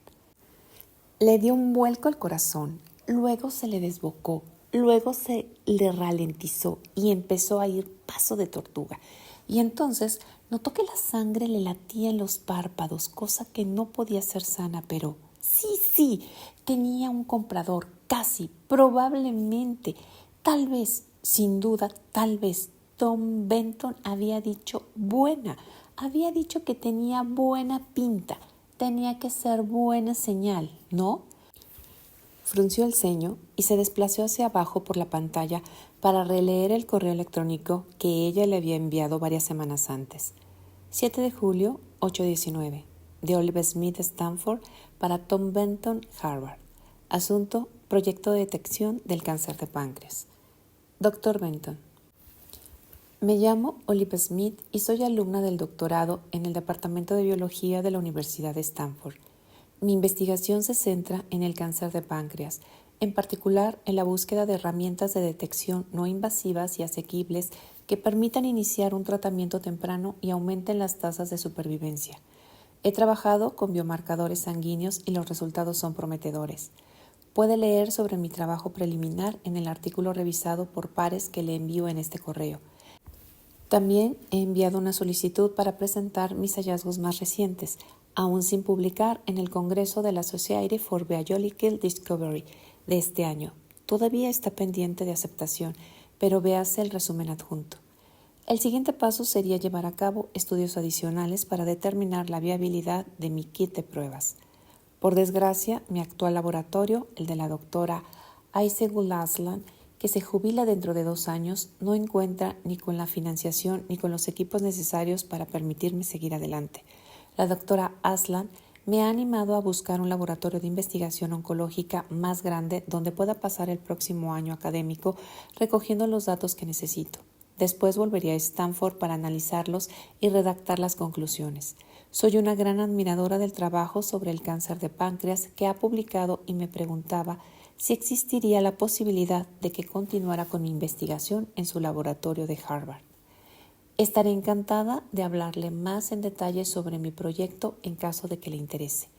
Le dio un vuelco al corazón, luego se le desbocó, luego se le ralentizó y empezó a ir paso de tortuga. Y entonces notó que la sangre le latía en los párpados, cosa que no podía ser sana, pero sí, tenía un comprador, casi, probablemente, tal vez, sin duda, tal vez. Tom Benton había dicho que tenía buena pinta, tenía que ser buena señal, ¿no? Frunció el ceño y se desplazó hacia abajo por la pantalla para releer el correo electrónico que ella le había enviado varias semanas antes. 7 de julio, 8:19, de Olive Smith, Stanford, para Tom Benton, Harvard. Asunto: proyecto de detección del cáncer de páncreas. Dr. Benton. Me llamo Olive Smith y soy alumna del doctorado en el Departamento de Biología de la Universidad de Stanford. Mi investigación se centra en el cáncer de páncreas, en particular en la búsqueda de herramientas de detección no invasivas y asequibles que permitan iniciar un tratamiento temprano y aumenten las tasas de supervivencia. He trabajado con biomarcadores sanguíneos y los resultados son prometedores. Puede leer sobre mi trabajo preliminar en el artículo revisado por pares que le envío en este correo. También he enviado una solicitud para presentar mis hallazgos más recientes, aún sin publicar, en el Congreso de la Society for Biological Discovery de este año. Todavía está pendiente de aceptación, pero véase el resumen adjunto. El siguiente paso sería llevar a cabo estudios adicionales para determinar la viabilidad de mi kit de pruebas. Por desgracia, mi actual laboratorio, el de la doctora Aysegul Aslan, que se jubila dentro de 2 años, no encuentra ni con la financiación ni con los equipos necesarios para permitirme seguir adelante. La doctora Aslan me ha animado a buscar un laboratorio de investigación oncológica más grande donde pueda pasar el próximo año académico recogiendo los datos que necesito. Después volvería a Stanford para analizarlos y redactar las conclusiones. Soy una gran admiradora del trabajo sobre el cáncer de páncreas que ha publicado y me preguntaba si existiría la posibilidad de que continuara con mi investigación en su laboratorio de Harvard. Estaré encantada de hablarle más en detalle sobre mi proyecto en caso de que le interese.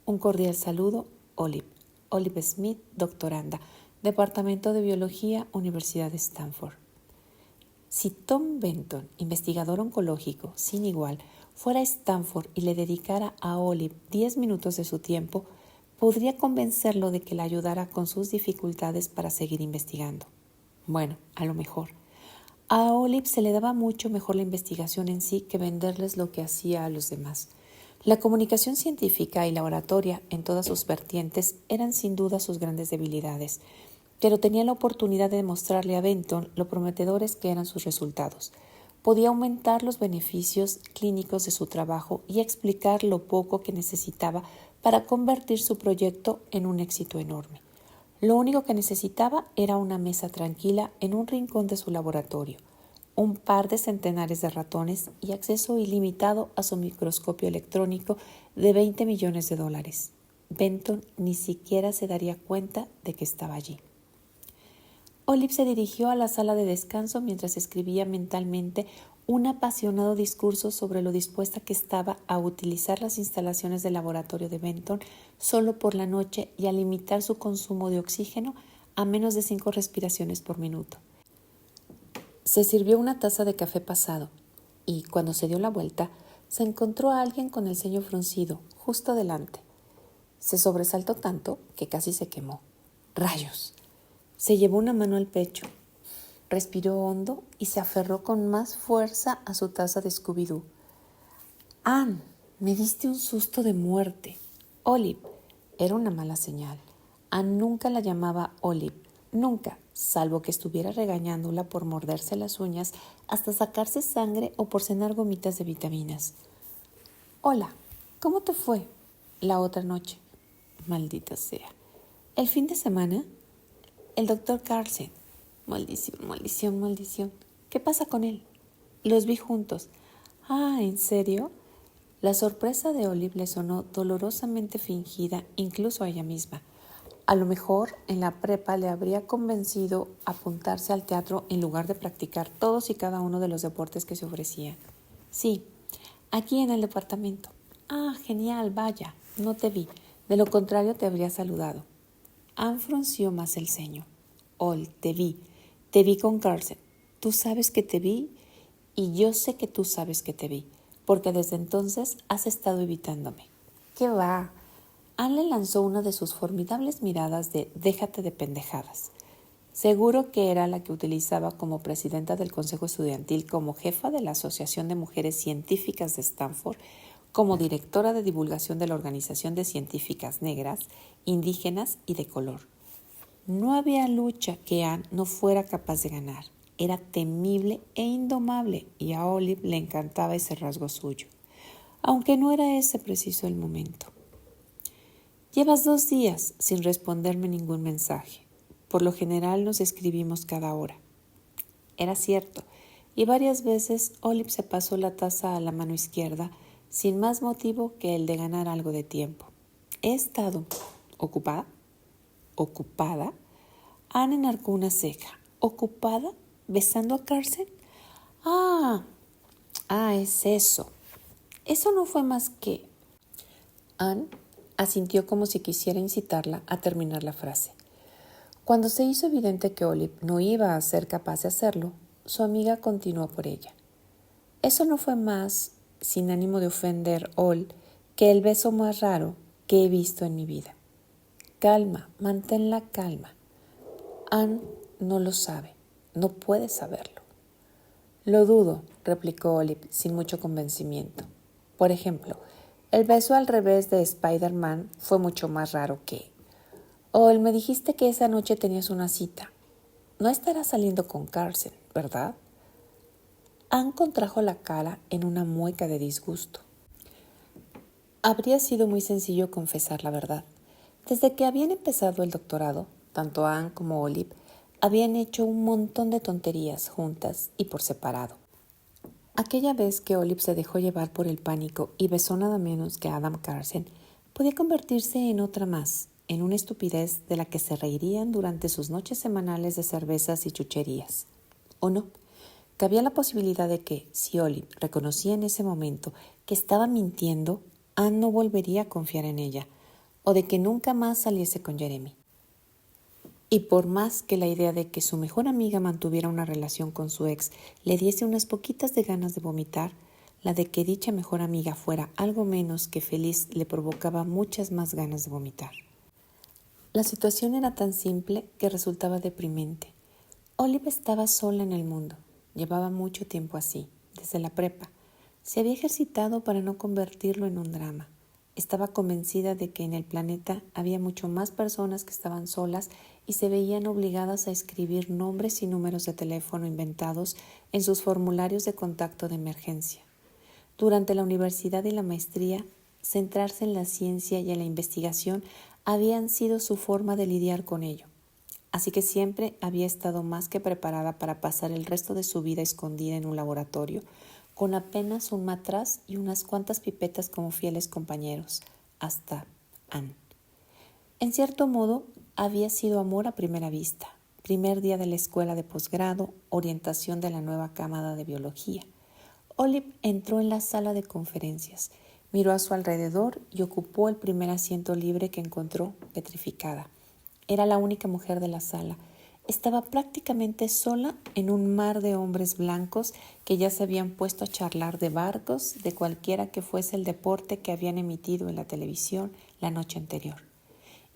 Un cordial saludo, Olive. Olive Smith, doctoranda, Departamento de Biología, Universidad de Stanford. Si Tom Benton, investigador oncológico sin igual, fuera a Stanford y le dedicara a Olive 10 minutos de su tiempo, podría convencerlo de que la ayudara con sus dificultades para seguir investigando. Bueno, a lo mejor. A Olive se le daba mucho mejor la investigación en sí que venderles lo que hacía a los demás. La comunicación científica y la oratoria en todas sus vertientes eran sin duda sus grandes debilidades, pero tenía la oportunidad de demostrarle a Benton lo prometedores que eran sus resultados. Podía aumentar los beneficios clínicos de su trabajo y explicar lo poco que necesitaba para convertir su proyecto en un éxito enorme. Lo único que necesitaba era una mesa tranquila en un rincón de su laboratorio, un par de centenares de ratones y acceso ilimitado a su microscopio electrónico de $20 millones. Benton ni siquiera se daría cuenta de que estaba allí. Olive se dirigió a la sala de descanso mientras escribía mentalmente un apasionado discurso sobre lo dispuesta que estaba a utilizar las instalaciones del laboratorio de Benton solo por la noche y a limitar su consumo de oxígeno a menos de 5 respiraciones por minuto. Se sirvió una taza de café pasado y, cuando se dio la vuelta, se encontró a alguien con el ceño fruncido, justo delante. Se sobresaltó tanto que casi se quemó. ¡Rayos! Se llevó una mano al pecho, respiró hondo y se aferró con más fuerza a su taza de Scooby-Doo. «Ann, me diste un susto de muerte». Olive era una mala señal. Ann nunca la llamaba Olive, nunca, salvo que estuviera regañándola por morderse las uñas hasta sacarse sangre o por cenar gomitas de vitaminas. «Hola, ¿cómo te fue la otra noche?» «Maldita sea. ¿El fin de semana?» «El doctor Carlsen». «Maldición, maldición, maldición. ¿Qué pasa con él?» «Los vi juntos». «Ah, ¿en serio?» La sorpresa de Olive le sonó dolorosamente fingida incluso a ella misma. A lo mejor en la prepa le habría convencido apuntarse al teatro en lugar de practicar todos y cada uno de los deportes que se ofrecían. «Sí, aquí en el departamento». «Ah, genial, vaya, no te vi. De lo contrario te habría saludado». Ann frunció más el ceño. «Ol, te vi con Carlsen. Tú sabes que te vi y yo sé que tú sabes que te vi, porque desde entonces has estado evitándome». «¿Qué va?» Ann le lanzó una de sus formidables miradas de «déjate de pendejadas». Seguro que era la que utilizaba como presidenta del Consejo Estudiantil, como jefa de la Asociación de Mujeres Científicas de Stanford, como directora de divulgación de la Organización de Científicas Negras, Indígenas y de Color. No había lucha que Ann no fuera capaz de ganar. Era temible e indomable y a Olive le encantaba ese rasgo suyo, aunque no era ese preciso el momento. «Llevas 2 días sin responderme ningún mensaje. Por lo general nos escribimos cada hora». Era cierto, y varias veces Olive se pasó la taza a la mano izquierda sin más motivo que el de ganar algo de tiempo. «He estado ocupada». «¿Ocupada?» Ann enarcó una ceja. «¿Ocupada? ¿Besando a Carlsen?» Ah, es eso. Eso no fue más que...» Ann asintió como si quisiera incitarla a terminar la frase. Cuando se hizo evidente que Olive no iba a ser capaz de hacerlo, su amiga continuó por ella. «Eso no fue más, sin ánimo de ofender, que el beso más raro que he visto en mi vida». «Calma, mantén la calma. Ann no lo sabe, no puede saberlo». «Lo dudo», replicó Olive sin mucho convencimiento. «Por ejemplo, el beso al revés de Spider-Man fue mucho más raro que... me dijiste que esa noche tenías una cita. No estarás saliendo con Carlsen, ¿verdad?» Ann contrajo la cara en una mueca de disgusto. Habría sido muy sencillo confesar la verdad. Desde que habían empezado el doctorado, tanto Ann como Olive habían hecho un montón de tonterías juntas y por separado. Aquella vez que Olive se dejó llevar por el pánico y besó nada menos que a Adam Carlsen, podía convertirse en otra más, en una estupidez de la que se reirían durante sus noches semanales de cervezas y chucherías. ¿O no? Cabía la posibilidad de que, si Olive reconocía en ese momento que estaba mintiendo, Ann no volvería a confiar en ella, o de que nunca más saliese con Jeremy. Y por más que la idea de que su mejor amiga mantuviera una relación con su ex le diese unas poquitas de ganas de vomitar, la de que dicha mejor amiga fuera algo menos que feliz le provocaba muchas más ganas de vomitar. La situación era tan simple que resultaba deprimente. Olive estaba sola en el mundo. Llevaba mucho tiempo así, desde la prepa. Se había ejercitado para no convertirlo en un drama. Estaba convencida de que en el planeta había mucho más personas que estaban solas y se veían obligadas a escribir nombres y números de teléfono inventados en sus formularios de contacto de emergencia. Durante la universidad y la maestría, centrarse en la ciencia y en la investigación habían sido su forma de lidiar con ello. Así que siempre había estado más que preparada para pasar el resto de su vida escondida en un laboratorio, con apenas un matraz y unas cuantas pipetas como fieles compañeros, hasta Ann. En cierto modo, había sido amor a primera vista, primer día de la escuela de posgrado, orientación de la nueva cámara de biología. Olive entró en la sala de conferencias, miró a su alrededor y ocupó el primer asiento libre que encontró, petrificada. Era la única mujer de la sala. Estaba prácticamente sola en un mar de hombres blancos que ya se habían puesto a charlar de barcos, de cualquiera que fuese el deporte que habían emitido en la televisión la noche anterior,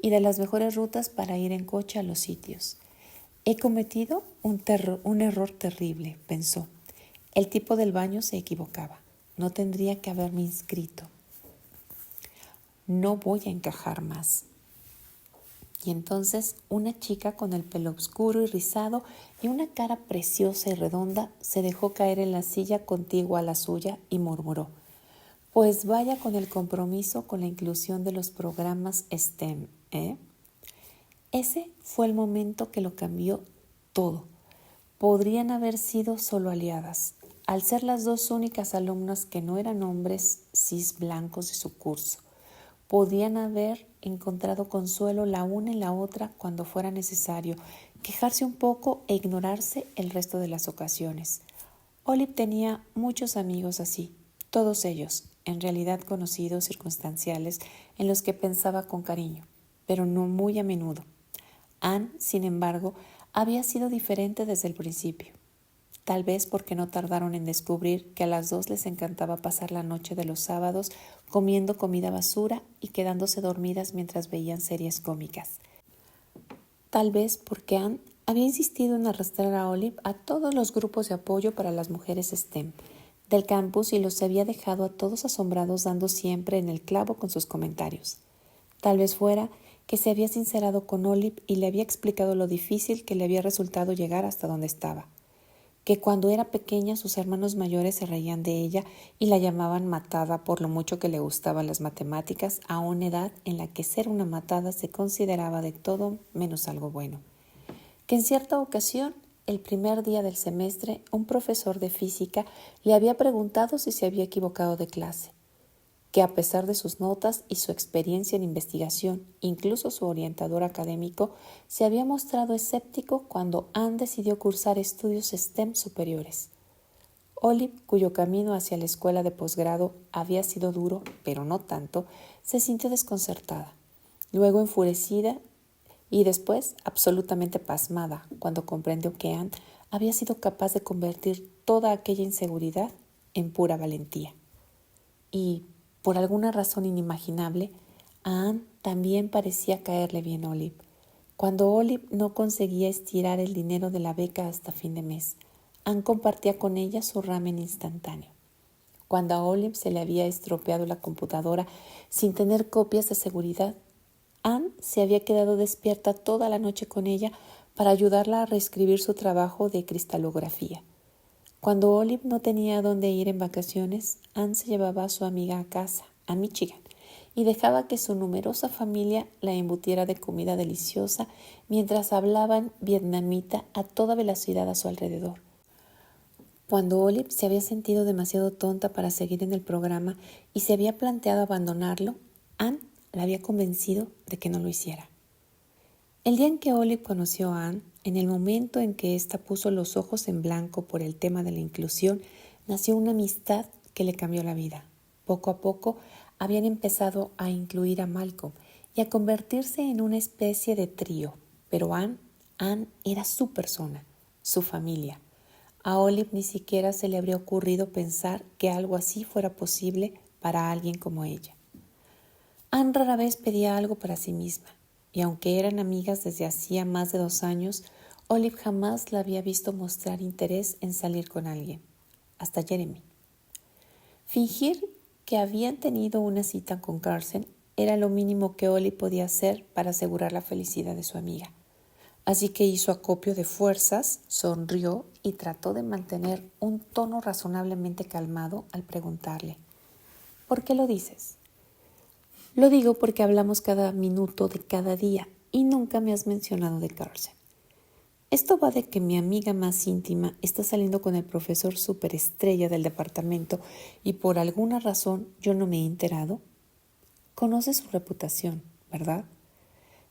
y de las mejores rutas para ir en coche a los sitios. He cometido un error terrible, pensó. El tipo del baño se equivocaba. No tendría que haberme inscrito. No voy a encajar más. Y entonces una chica con el pelo oscuro y rizado y una cara preciosa y redonda se dejó caer en la silla contigua a la suya y murmuró: pues vaya con el compromiso con la inclusión de los programas STEM, ¿eh? Ese fue el momento que lo cambió todo. Podrían haber sido solo aliadas, al ser las dos únicas alumnas que no eran hombres cis blancos de su curso. Podían haber encontrado consuelo la una en la otra cuando fuera necesario, quejarse un poco e ignorarse el resto de las ocasiones. Olive tenía muchos amigos así, todos ellos, en realidad conocidos circunstanciales, en los que pensaba con cariño, pero no muy a menudo. Anne, sin embargo, había sido diferente desde el principio. Tal vez porque no tardaron en descubrir que a las dos les encantaba pasar la noche de los sábados comiendo comida basura y quedándose dormidas mientras veían series cómicas. Tal vez porque Anne había insistido en arrastrar a Olive a todos los grupos de apoyo para las mujeres STEM del campus y los había dejado a todos asombrados dando siempre en el clavo con sus comentarios. Tal vez fuera que se había sincerado con Olive y le había explicado lo difícil que le había resultado llegar hasta donde estaba, que cuando era pequeña sus hermanos mayores se reían de ella y la llamaban matada por lo mucho que le gustaban las matemáticas a una edad en la que ser una matada se consideraba de todo menos algo bueno. Que en cierta ocasión, el primer día del semestre, un profesor de física le había preguntado si se había equivocado de clase, que a pesar de sus notas y su experiencia en investigación, incluso su orientador académico, se había mostrado escéptico cuando Anne decidió cursar estudios STEM superiores. Olive, cuyo camino hacia la escuela de posgrado había sido duro, pero no tanto, se sintió desconcertada, luego enfurecida y después absolutamente pasmada cuando comprendió que Anne había sido capaz de convertir toda aquella inseguridad en pura valentía. Y, por alguna razón inimaginable, a Anne también parecía caerle bien Olive. Cuando Olive no conseguía estirar el dinero de la beca hasta fin de mes, Anne compartía con ella su ramen instantáneo. Cuando a Olive se le había estropeado la computadora sin tener copias de seguridad, Anne se había quedado despierta toda la noche con ella para ayudarla a reescribir su trabajo de cristalografía. Cuando Olive no tenía a dónde ir en vacaciones, Anne se llevaba a su amiga a casa, a Michigan, y dejaba que su numerosa familia la embutiera de comida deliciosa mientras hablaban vietnamita a toda velocidad a su alrededor. Cuando Olive se había sentido demasiado tonta para seguir en el programa y se había planteado abandonarlo, Anne la había convencido de que no lo hiciera. El día en que Olive conoció a Anne, en el momento en que ésta puso los ojos en blanco por el tema de la inclusión, nació una amistad que le cambió la vida. Poco a poco habían empezado a incluir a Malcolm y a convertirse en una especie de trío, pero Anne era su persona, su familia. A Olive ni siquiera se le habría ocurrido pensar que algo así fuera posible para alguien como ella. Anne rara vez pedía algo para sí misma, y aunque eran amigas desde hacía más de 2 años, Olive jamás la había visto mostrar interés en salir con alguien, hasta Jeremy. Fingir que habían tenido una cita con Carson era lo mínimo que Olive podía hacer para asegurar la felicidad de su amiga. Así que hizo acopio de fuerzas, sonrió y trató de mantener un tono razonablemente calmado al preguntarle: ¿por qué lo dices? Lo digo porque hablamos cada minuto de cada día y nunca me has mencionado de Carson. Esto va de que mi amiga más íntima está saliendo con el profesor superestrella del departamento y por alguna razón yo no me he enterado. Conoces su reputación, ¿verdad?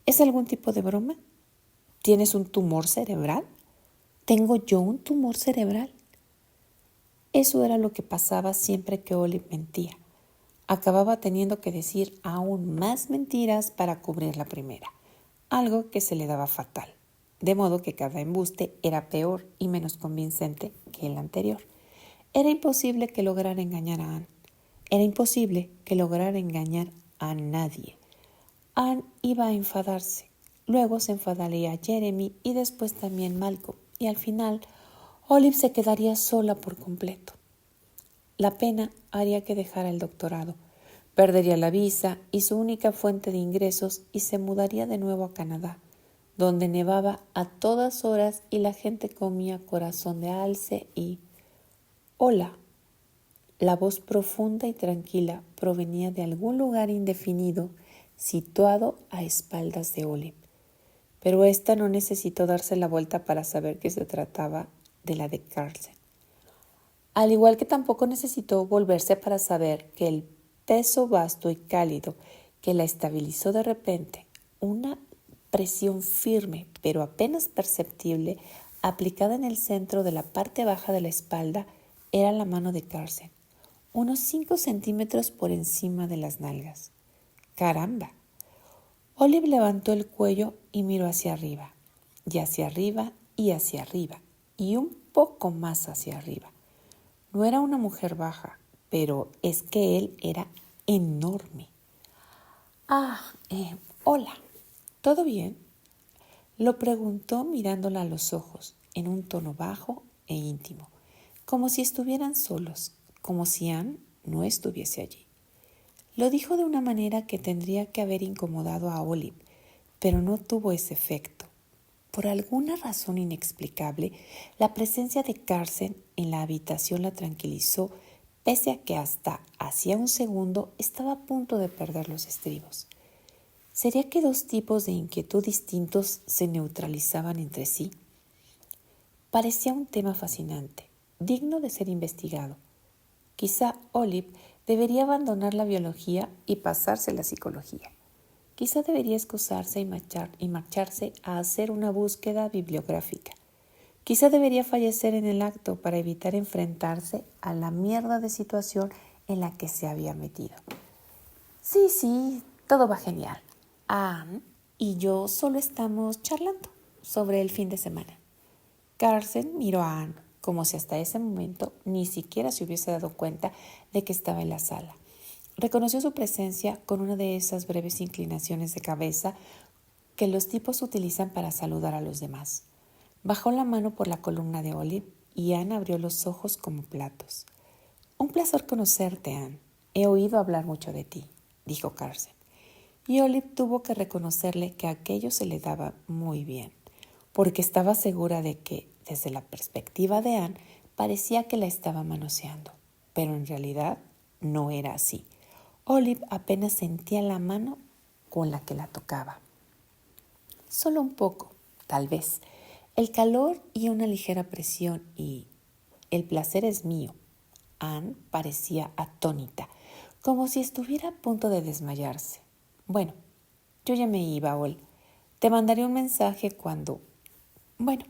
¿Es algún tipo de broma? ¿Tienes un tumor cerebral? ¿Tengo yo un tumor cerebral? Eso era lo que pasaba siempre que Olive mentía. Acababa teniendo que decir aún más mentiras para cubrir la primera. algo que se le daba fatal, de modo que cada embuste era peor y menos convincente que el anterior. Era imposible que lograra engañar a Anne. Era imposible que lograra engañar a nadie. Anne iba a enfadarse. Luego se enfadaría Jeremy y después también Malcolm. Y al final, Olive se quedaría sola por completo. La pena haría que dejara el doctorado. Perdería la visa y su única fuente de ingresos y se mudaría de nuevo a Canadá, donde nevaba a todas horas y la gente comía corazón de alce y... Hola. La voz profunda y tranquila provenía de algún lugar indefinido situado a espaldas de Olive, pero ésta no necesitó darse la vuelta para saber que se trataba de la de Carlsen. Al igual que tampoco necesitó volverse para saber que el peso vasto y cálido que la estabilizó de repente, una presión firme pero apenas perceptible aplicada en el centro de la parte baja de la espalda, era la mano de Carlsen, unos 5 centímetros por encima de las nalgas. ¡Caramba! Olive levantó el cuello y miró hacia arriba, y hacia arriba, y hacia arriba, y un poco más hacia arriba. No era una mujer baja, pero es que él era enorme. Hola, ¿todo bien? Lo preguntó mirándola a los ojos, en un tono bajo e íntimo, como si estuvieran solos, como si Anne no estuviese allí. Lo dijo de una manera que tendría que haber incomodado a Olive, pero no tuvo ese efecto. Por alguna razón inexplicable, la presencia de Carlsen en la habitación la tranquilizó, pese a que hasta hacía un segundo estaba a punto de perder los estribos. ¿Sería que dos tipos de inquietud distintos se neutralizaban entre sí? Parecía un tema fascinante, digno de ser investigado. Quizá Olive debería abandonar la biología y pasarse a la psicología. Quizá debería excusarse y marcharse a hacer una búsqueda bibliográfica. Quizá debería fallecer en el acto para evitar enfrentarse a la mierda de situación en la que se había metido. Sí, todo va genial. Anne y yo solo estamos charlando sobre el fin de semana. Carlsen miró a Anne como si hasta ese momento ni siquiera se hubiese dado cuenta de que estaba en la sala. Reconoció su presencia con una de esas breves inclinaciones de cabeza que los tipos utilizan para saludar a los demás. Bajó la mano por la columna de Olive y Anne abrió los ojos como platos. Un placer conocerte, Anne. He oído hablar mucho de ti, dijo Carlsen. Y Olive tuvo que reconocerle que aquello se le daba muy bien, porque estaba segura de que, desde la perspectiva de Anne, parecía que la estaba manoseando, pero en realidad no era así. Olive apenas sentía la mano con la que la tocaba. Solo un poco, tal vez. El calor y una ligera presión y el placer es mío. Anne parecía atónita, como si estuviera a punto de desmayarse. Bueno, yo ya me iba, Ol. Te mandaré un mensaje cuando... Bueno,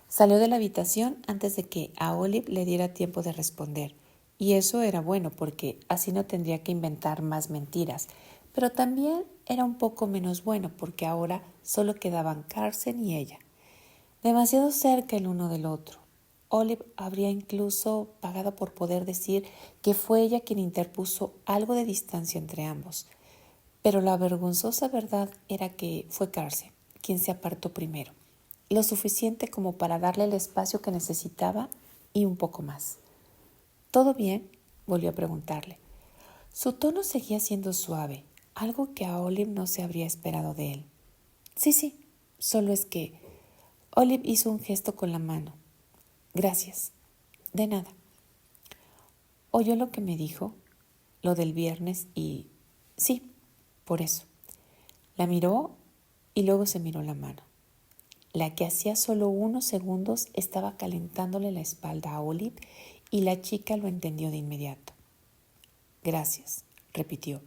salió de la habitación antes de que a Olive le diera tiempo de responder. Y eso era bueno porque así no tendría que inventar más mentiras. Pero también era un poco menos bueno porque ahora solo quedaban Carlsen y ella, demasiado cerca el uno del otro. Olive habría incluso pagado por poder decir que fue ella quien interpuso algo de distancia entre ambos. Pero la vergonzosa verdad era que fue Carlsen quien se apartó primero, lo suficiente como para darle el espacio que necesitaba y un poco más. ¿Todo bien?, volvió a preguntarle. Su tono seguía siendo suave, algo que a Olive no se habría esperado de él. Sí, solo es que... Olive hizo un gesto con la mano. Gracias. De nada. Oyó lo que me dijo, lo del viernes y... Sí, por eso. La miró y luego se miró la mano. La que hacía solo unos segundos estaba calentándole la espalda a Olive y la chica lo entendió de inmediato. Gracias, repitió,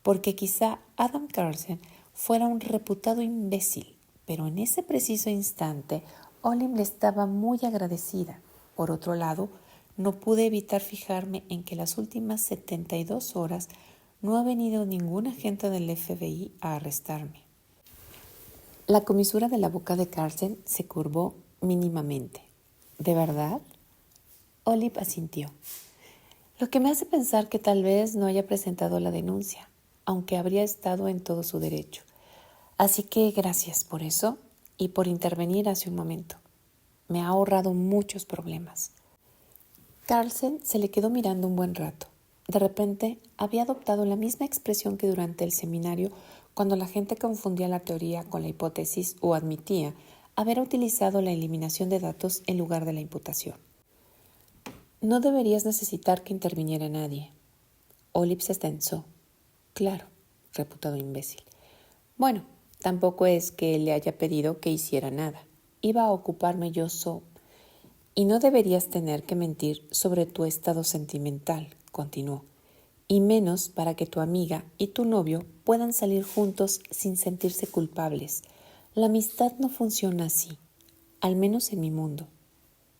porque quizá Adam Carlsen fuera un reputado imbécil, pero en ese preciso instante Olive le estaba muy agradecida. Por otro lado, no pude evitar fijarme en que las últimas 72 horas no ha venido ningún agente del FBI a arrestarme. La comisura de la boca de Carlsen se curvó mínimamente. ¿De verdad? Olive asintió. Lo que me hace pensar que tal vez no haya presentado la denuncia, aunque habría estado en todo su derecho. Así que gracias por eso y por intervenir hace un momento. Me ha ahorrado muchos problemas. Carlsen se le quedó mirando un buen rato. De repente había adoptado la misma expresión que durante el seminario cuando la gente confundía la teoría con la hipótesis o admitía haber utilizado la eliminación de datos en lugar de la imputación. No deberías necesitar que interviniera nadie. Olive se tensó. Claro, reputado imbécil. Bueno, tampoco es que le haya pedido que hiciera nada. Iba a ocuparme yo Y no deberías tener que mentir sobre tu estado sentimental, continuó, y menos para que tu amiga y tu novio puedan salir juntos sin sentirse culpables. La amistad no funciona así, al menos en mi mundo.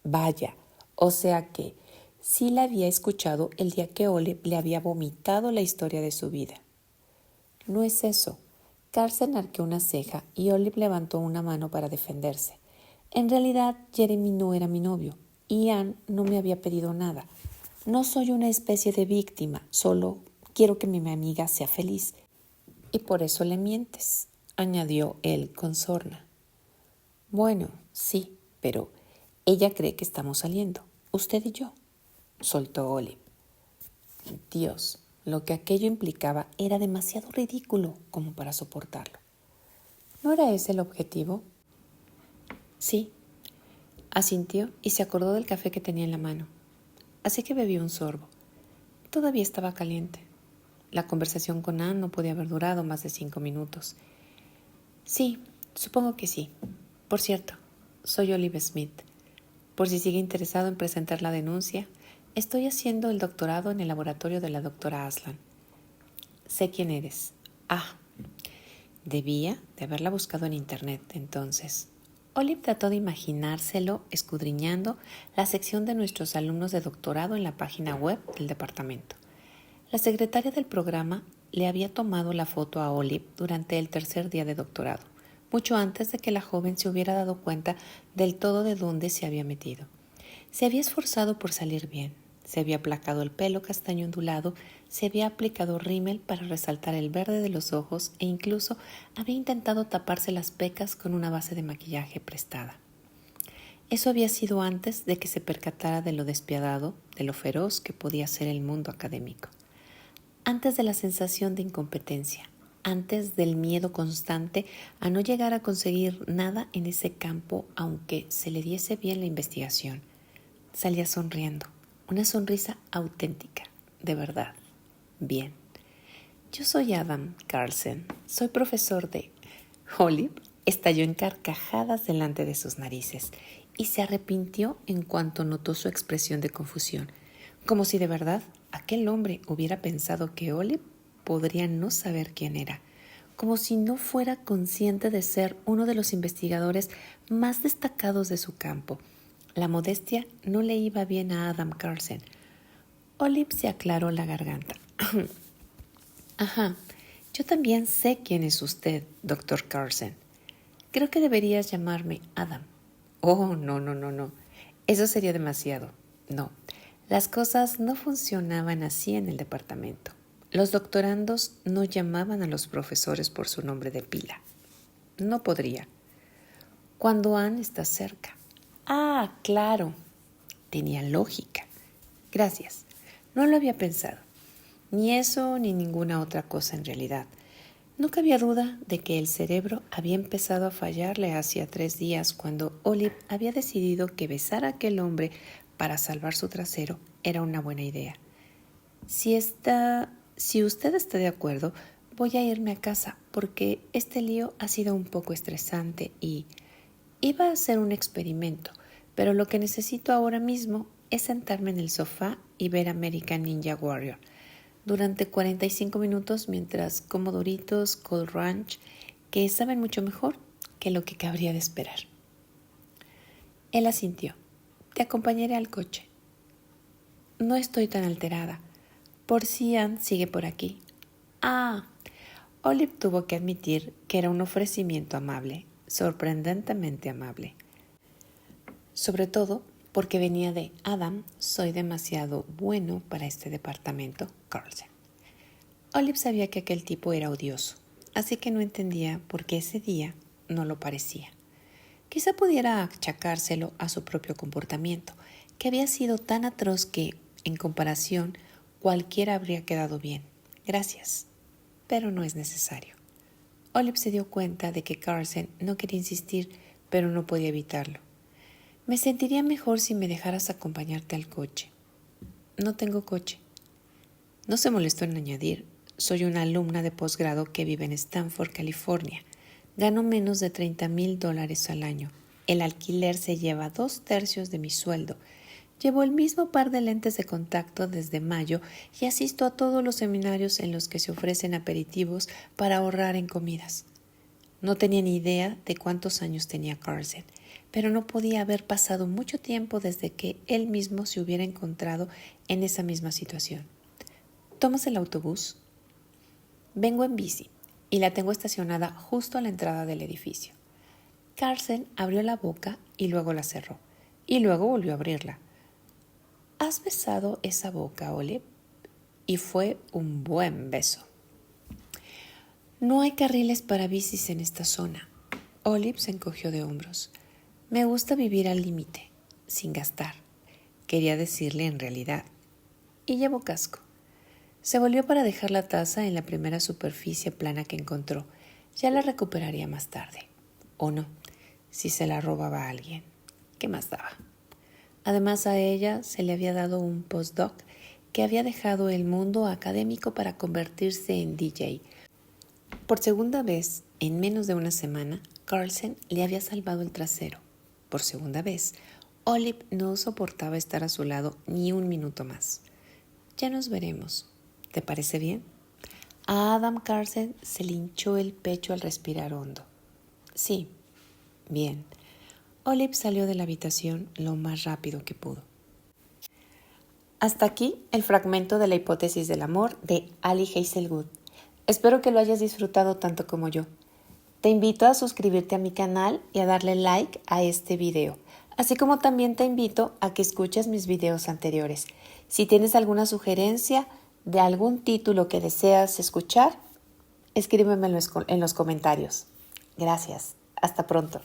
Vaya, o sea que sí la había escuchado el día que Ole le había vomitado la historia de su vida. No es eso. Carlsen arqueó una ceja y Olive levantó una mano para defenderse. En realidad, Jeremy no era mi novio y Anne no me había pedido nada. No soy una especie de víctima, solo quiero que mi amiga sea feliz. Y por eso le mientes, añadió él con sorna. Bueno, sí, pero ella cree que estamos saliendo, usted y yo, soltó Olive. Dios, lo que aquello implicaba era demasiado ridículo como para soportarlo. ¿No era ese el objetivo? Sí, asintió y se acordó del café que tenía en la mano. Así que bebió un sorbo. Todavía estaba caliente. La conversación con Anne no podía haber durado más de 5 minutos. Sí, supongo que sí. Por cierto, soy Olive Smith. Por si sigue interesado en presentar la denuncia, estoy haciendo el doctorado en el laboratorio de la doctora Aslan. Sé quién eres. Ah, debía de haberla buscado en internet entonces. Olive trató de imaginárselo escudriñando la sección de nuestros alumnos de doctorado en la página web del departamento. La secretaria del programa le había tomado la foto a Olive durante el tercer día de doctorado, mucho antes de que la joven se hubiera dado cuenta del todo de dónde se había metido. Se había esforzado por salir bien. Se había aplacado el pelo castaño ondulado, se había aplicado rímel para resaltar el verde de los ojos e incluso había intentado taparse las pecas con una base de maquillaje prestada. Eso había sido antes de que se percatara de lo despiadado, de lo feroz que podía ser el mundo académico. Antes de la sensación de incompetencia, antes del miedo constante a no llegar a conseguir nada en ese campo aunque se le diese bien la investigación. Salía sonriendo, una sonrisa auténtica, de verdad. Bien. Yo soy Adam Carlsen, soy profesor de... Olive estalló en carcajadas delante de sus narices y se arrepintió en cuanto notó su expresión de confusión, como si de verdad aquel hombre hubiera pensado que Olive podría no saber quién era, como si no fuera consciente de ser uno de los investigadores más destacados de su campo. La modestia no le iba bien a Adam Carlsen. Olive se aclaró la garganta. Ajá, yo también sé quién es usted, doctor Carlsen. Creo que deberías llamarme Adam. Oh, no, no, no, no. Eso sería demasiado. No, las cosas no funcionaban así en el departamento. Los doctorandos no llamaban a los profesores por su nombre de pila. No podría. Cuando Anne está cerca. Ah, claro. Tenía lógica. Gracias. No lo había pensado. Ni eso ni ninguna otra cosa en realidad. No cabía duda de que el cerebro había empezado a fallarle hacía 3 días cuando Olive había decidido que besar a aquel hombre para salvar su trasero era una buena idea. Si usted está de acuerdo, voy a irme a casa porque este lío ha sido un poco estresante y iba a hacer un experimento, pero lo que necesito ahora mismo es sentarme en el sofá y ver American Ninja Warrior durante 45 minutos mientras como Doritos Cold Ranch, que saben mucho mejor que lo que cabría de esperar. Él asintió. Te acompañaré al coche. No estoy tan alterada. Por si Anne sigue por aquí. Ah, Olive tuvo que admitir que era un ofrecimiento amable, sorprendentemente amable. Sobre todo porque venía de Adam, soy demasiado bueno para este departamento, Carlsen. Olive sabía que aquel tipo era odioso, así que no entendía por qué ese día no lo parecía. Quizá pudiera achacárselo a su propio comportamiento, que había sido tan atroz que, en comparación, cualquiera habría quedado bien. Gracias, pero no es necesario. Olive se dio cuenta de que Carlsen no quería insistir, pero no podía evitarlo. Me sentiría mejor si me dejaras acompañarte al coche. No tengo coche. No se molestó en añadir, soy una alumna de posgrado que vive en Stanford, California. Gano menos de $30,000 al año. El alquiler se lleva 2/3 de mi sueldo. Llevo el mismo par de lentes de contacto desde mayo y asisto a todos los seminarios en los que se ofrecen aperitivos para ahorrar en comidas. No tenía ni idea de cuántos años tenía Carlsen, pero no podía haber pasado mucho tiempo desde que él mismo se hubiera encontrado en esa misma situación. ¿Tomas el autobús? Vengo en bici y la tengo estacionada justo a la entrada del edificio. Carlsen abrió la boca y luego la cerró, y luego volvió a abrirla. ¿Has besado esa boca, Olive? Y fue un buen beso. No hay carriles para bicis en esta zona. Olive se encogió de hombros. Me gusta vivir al límite, sin gastar. Quería decirle en realidad. Y llevo casco. Se volvió para dejar la taza en la primera superficie plana que encontró. Ya la recuperaría más tarde. O no, si se la robaba a alguien. ¿Qué más daba? Además, a ella se le había dado un postdoc que había dejado el mundo académico para convertirse en DJ. Por segunda vez, en menos de una semana, Carlsen le había salvado el trasero. Por segunda vez, Olive no soportaba estar a su lado ni un minuto más. Ya nos veremos. ¿Te parece bien? A Adam Carlsen se le hinchó el pecho al respirar hondo. Sí, bien. Olive salió de la habitación lo más rápido que pudo. Hasta aquí el fragmento de la hipótesis del amor de Ali Hazelwood. Espero que lo hayas disfrutado tanto como yo. Te invito a suscribirte a mi canal y a darle like a este video, así como también te invito a que escuches mis videos anteriores. Si tienes alguna sugerencia de algún título que deseas escuchar, escríbemelo en los comentarios. Gracias. Hasta pronto.